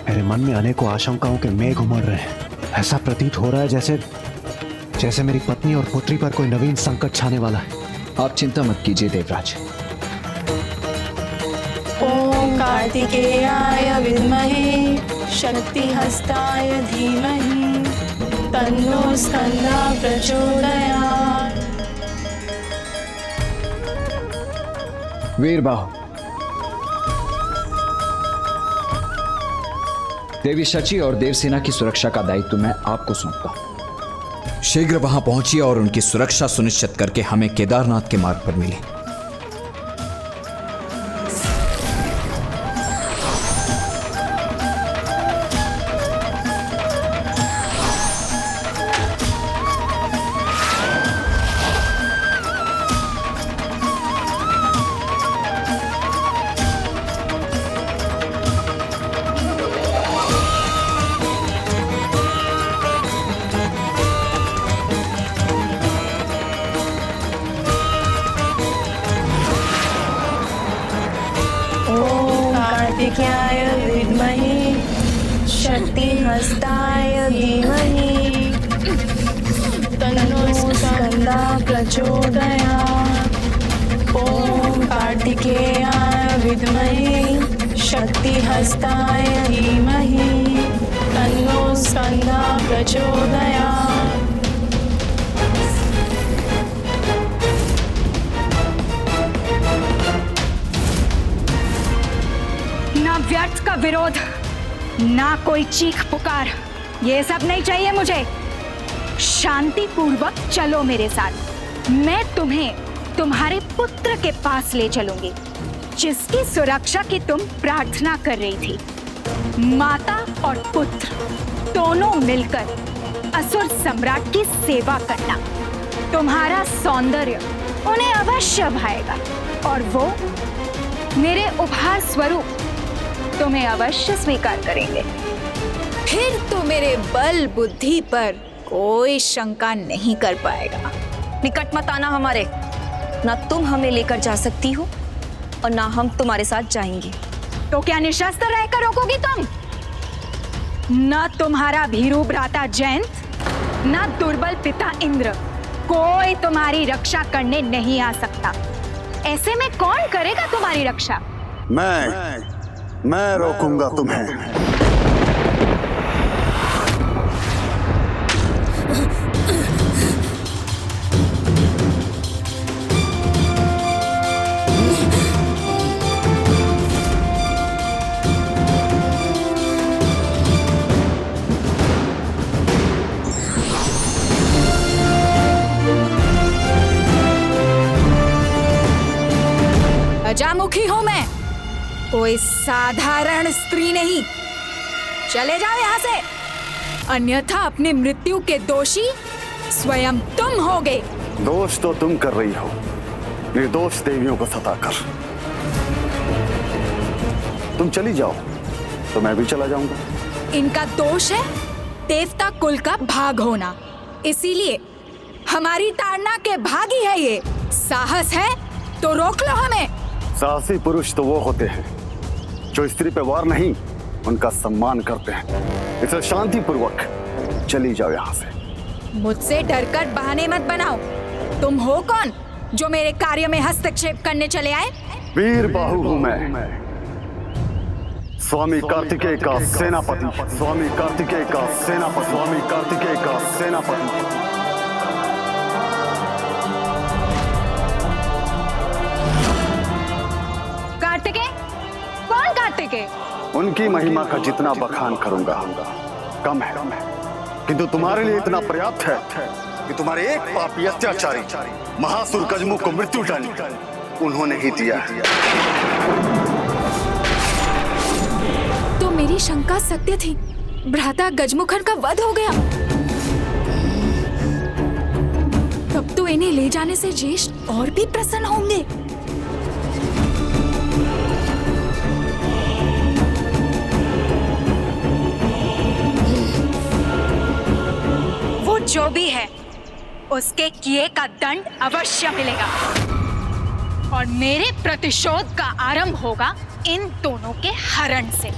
मेरे मन में अनेकों आशंकाओं के मेघ उमड़ रहे हैं। ऐसा प्रतीत हो रहा है जैसे मेरी पत्नी और पुत्री पर कोई नवीन संकट छाने वाला है। आप चिंता मत कीजिए देवराज। ओम कार्तिकेयाय विद्महे शक्तिहस्ताय धीमहि तन्नो स्कंदा प्रचोदयात्। वीरबाहु, देवी शची और देवसेना की सुरक्षा का दायित्व मैं आपको सौंपता हूं। शीघ्र वहां पहुंचिए और उनकी सुरक्षा सुनिश्चित करके हमें केदारनाथ के मार्ग पर मिले। कार्तिकेयाय विद्महे शक्तिहस्ताय धीमहि तन्नो स्कंदा प्रचोदयात्। ओम कार्तिकेयाय विद्महे शक्तिहस्ताय धीमहि तन्नो स्कंदा प्रचोदयात्। ना व्यर्थ का विरोध, ना कोई चीख पुकार, ये सब नहीं चाहिए मुझे। शांति पूर्वक चलो मेरे साथ। मैं तुम्हें तुम्हारे पुत्र के पास ले चलूंगी, जिसकी सुरक्षा की तुम प्रार्थना कर रही थी। माता और पुत्र दोनों मिलकर असुर सम्राट की सेवा करना। तुम्हारा सौंदर्य उन्हें अवश्य भाएगा और वो मेरे उपहार स्वरूप तुम्हें अवश्य स्वीकार करेंगे। फिर तो मेरे बल बुद्धि पर कोई शंका नहीं कर पाएगा। निकट मत आना हमारे। ना तुम हमें लेकर जा सकती हो और ना हम तुम्हारे साथ जाएंगे। तो क्या निशस्त्र रहकर रोकोगी तुम? ना तुम्हारा भीरू भ्राता जयंत, ना दुर्बल पिता इंद्र, कोई तुम्हारी रक्षा करने नहीं आ सकता। ऐसे में कौन करेगा तुम्हारी रक्षा? मैं रोकूंगा तुम्हें। अजामुखी हूं मैं, कोई साधारण स्त्री नहीं। चले जाओ यहाँ से, अन्यथा अपनी मृत्यु के दोषी स्वयं तुम होगे। दोष तो तुम कर रही हो, निर्दोष देवियों को सताकर। तुम चली जाओ तो मैं भी चला जाऊंगा। इनका दोष है देवता कुल का भाग होना, इसीलिए हमारी ताड़ना के भागी है ये। साहस है तो रोक लो हमें। साहसी पुरुष तो वो होते हैं जो स्त्री पे वार नहीं, उनका सम्मान करते हैं। इसे शांति पूर्वक चली जाओ यहाँ से। मुझसे डरकर बहाने मत बनाओ। तुम हो कौन जो मेरे कार्य में हस्तक्षेप करने चले आए? वीर बाहु हूं मैं, स्वामी कार्तिकेय का सेनापति, स्वामी कार्तिकेय का सेनापति, स्वामी कार्तिकेय का सेनापति। कार्तिकेय? कौन कार्तिकेय? उनकी महिमा का जितना बखान करूंगा कम है, किंतु तुम्हारे लिए इतना पर्याप्त है कि तुम्हारे एक पापी अत्याचारी महासुर गजमुख को मृत्यु दंड उन्होंने ही दिया है। तो मेरी शंका सत्य थी, भ्राता गजमुखन का वध हो गया। तब तो इन्हें ले जाने से ज्येष्ठ और भी प्रसन्न होंगे। वो जो भी है उसके किए का दंड अवश्य मिलेगा और मेरे प्रतिशोध का आरंभ होगा इन दोनों के हरण से।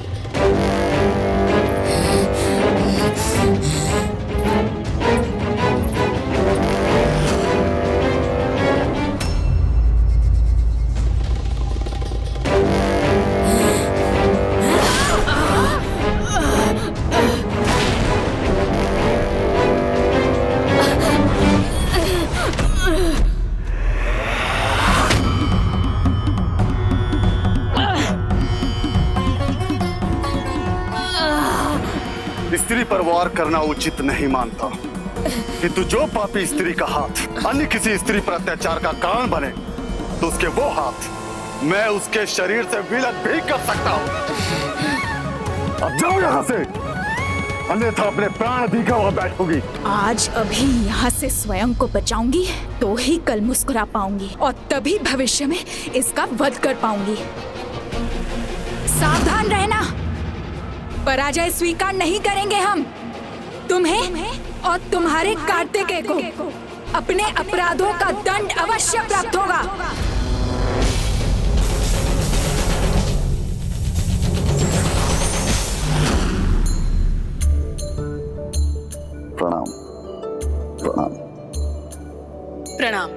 स्त्री पर वार करना उचित नहीं मानता, किंतु जो पापी स्त्री का हाथ अन्य किसी स्त्री पर अत्याचार का कारण बने तो उसके वो हाथ मैं उसके शरीर से विलग भी कर सकता हूँ। अब जाओ यहाँ से, अन्यथा अपने प्राण भी गंवा बैठोगी। आज अभी यहाँ से स्वयं को बचाऊंगी तो ही कल मुस्कुरा पाऊंगी और तभी भविष्य में इसका वध कर पाऊंगी। सावधान रहना, पराजय स्वीकार नहीं करेंगे हम। तुम्हें और तुम्हारे कार्तिकेय को अपने अपराधों का दंड अवश्य प्राप्त होगा। प्रणाम प्रणाम प्रणाम।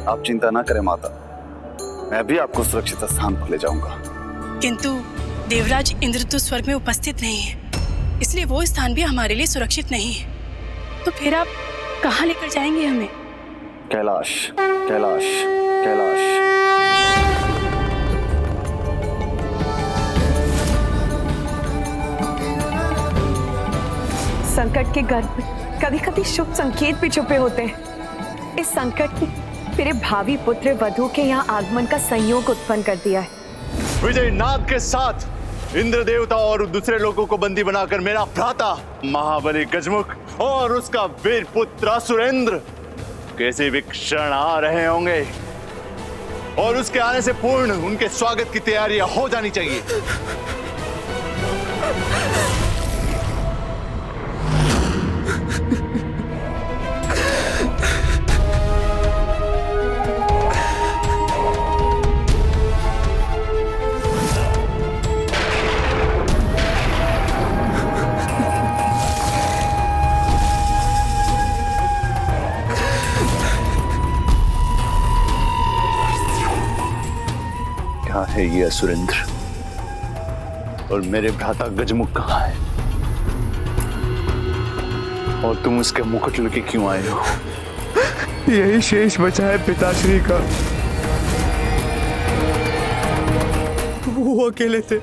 आप चिंता ना करें माता, मैं भी आपको सुरक्षित स्थान पर ले जाऊंगा। किंतु देवराज इंद्र तो स्वर्ग में उपस्थित नहीं है, इसलिए वो स्थान भी हमारे लिए सुरक्षित नहीं है। तो फिर आप कहाँ लेकर जाएंगे हमें? कैलाश कैलाश कैलाश। संकट के गर्भ में कभी कभी शुभ संकेत भी छुपे होते हैं। इस संकट की मेरे भावी पुत्र वधु के यहाँ आगमन का संयोग उत्पन्न कर दिया है। विजय नाग के साथ इंद्र देवता और दूसरे लोगों को बंदी बनाकर मेरा भ्राता महाबली गजमुख और उसका वीर पुत्र सुरेंद्र कैसे भी क्षण आ रहे होंगे और उसके आने से पूर्ण उनके स्वागत की तैयारियां हो जानी चाहिए। कहाँ है ये सुरेंद्र और मेरे भ्राता गजमुख कहाँ है? और तुम उसके मुकुट लेके क्यों आए हो? यही शेष बचा है पिताश्री का। वो अकेले थे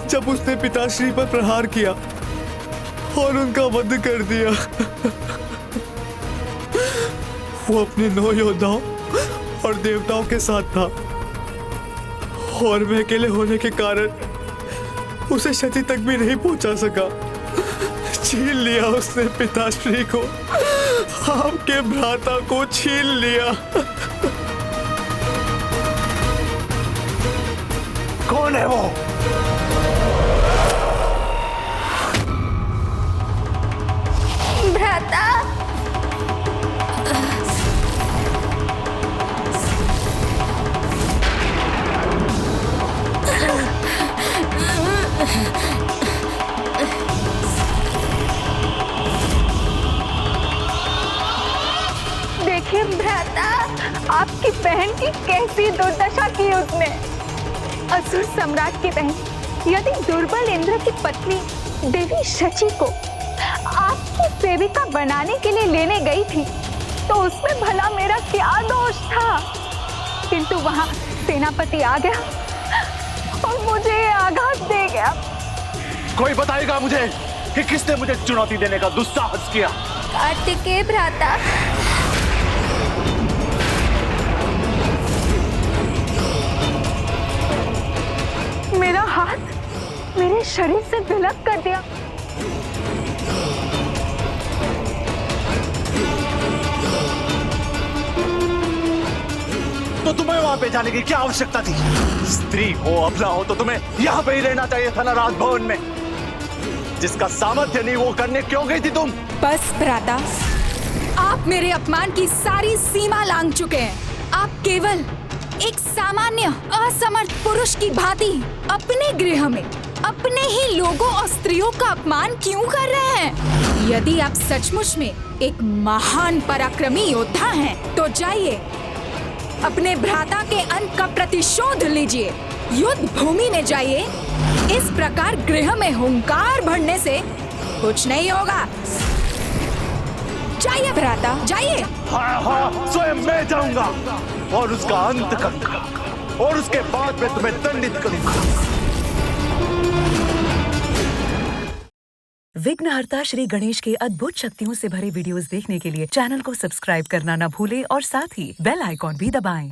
जब उसने पिताश्री पर प्रहार किया और उनका वध कर दिया। वो अपने 9 योद्धाओं और देवताओं के साथ था और मैं अकेले होने के कारण उसे क्षति तक भी नहीं पहुंचा सका। छीन लिया उसने पिताश्री को, आपके भ्राता को छीन लिया। कौन है वो? भ्राता, देखिए भ्राता, आपकी बहन की कैसी दुर्दशा की उसने। असुर सम्राट की बहन यदि दुर्बल इंद्र की पत्नी देवी शची को आपकी सेविका बनाने के लिए लेने गई थी तो उसमें भला मेरा क्या दोष था? किंतु वहां सेनापति आ गया और मुझे आघात दे गया। कोई बताएगा मुझे कि किसने मुझे चुनौती देने का दुस्साहस किया? कार्तिकेय भ्राता, मेरा हाथ मेरे शरीर से विलग कर दिया। तो तुम्हें वहां पे जाने की क्या आवश्यकता थी? स्त्री हो अबला हो तो तुम्हें यहाँ पे ही रहना चाहिए था ना, राजभवन में। जिसका सामर्थ्य नहीं वो करने क्यों गई थी तुम? बस भ्राता, आप मेरे अपमान की सारी सीमा लांघ चुके हैं। आप केवल एक सामान्य असमर्थ पुरुष की भांति अपने गृह में अपने ही लोगों और स्त्रियों का अपमान क्यों कर रहे हैं? यदि आप सचमुच में एक महान पराक्रमी योद्धा हैं, तो जाइए अपने भ्राता के अंत का प्रतिशोध लीजिए। युद्ध भूमि में जाइए। इस प्रकार गृह में हुंकार भरने से कुछ नहीं होगा। जाइए भ्राता, जाइए। हाँ हाँ, स्वयं मैं जाऊंगा और उसका अंत करूंगा और उसके बाद मैं तुम्हें दंडित करूंगा। विघ्नहर्ता श्री गणेश के अद्भुत शक्तियों से भरे वीडियोस देखने के लिए चैनल को सब्सक्राइब करना न भूलें और साथ ही बेल आइकॉन भी दबाएं।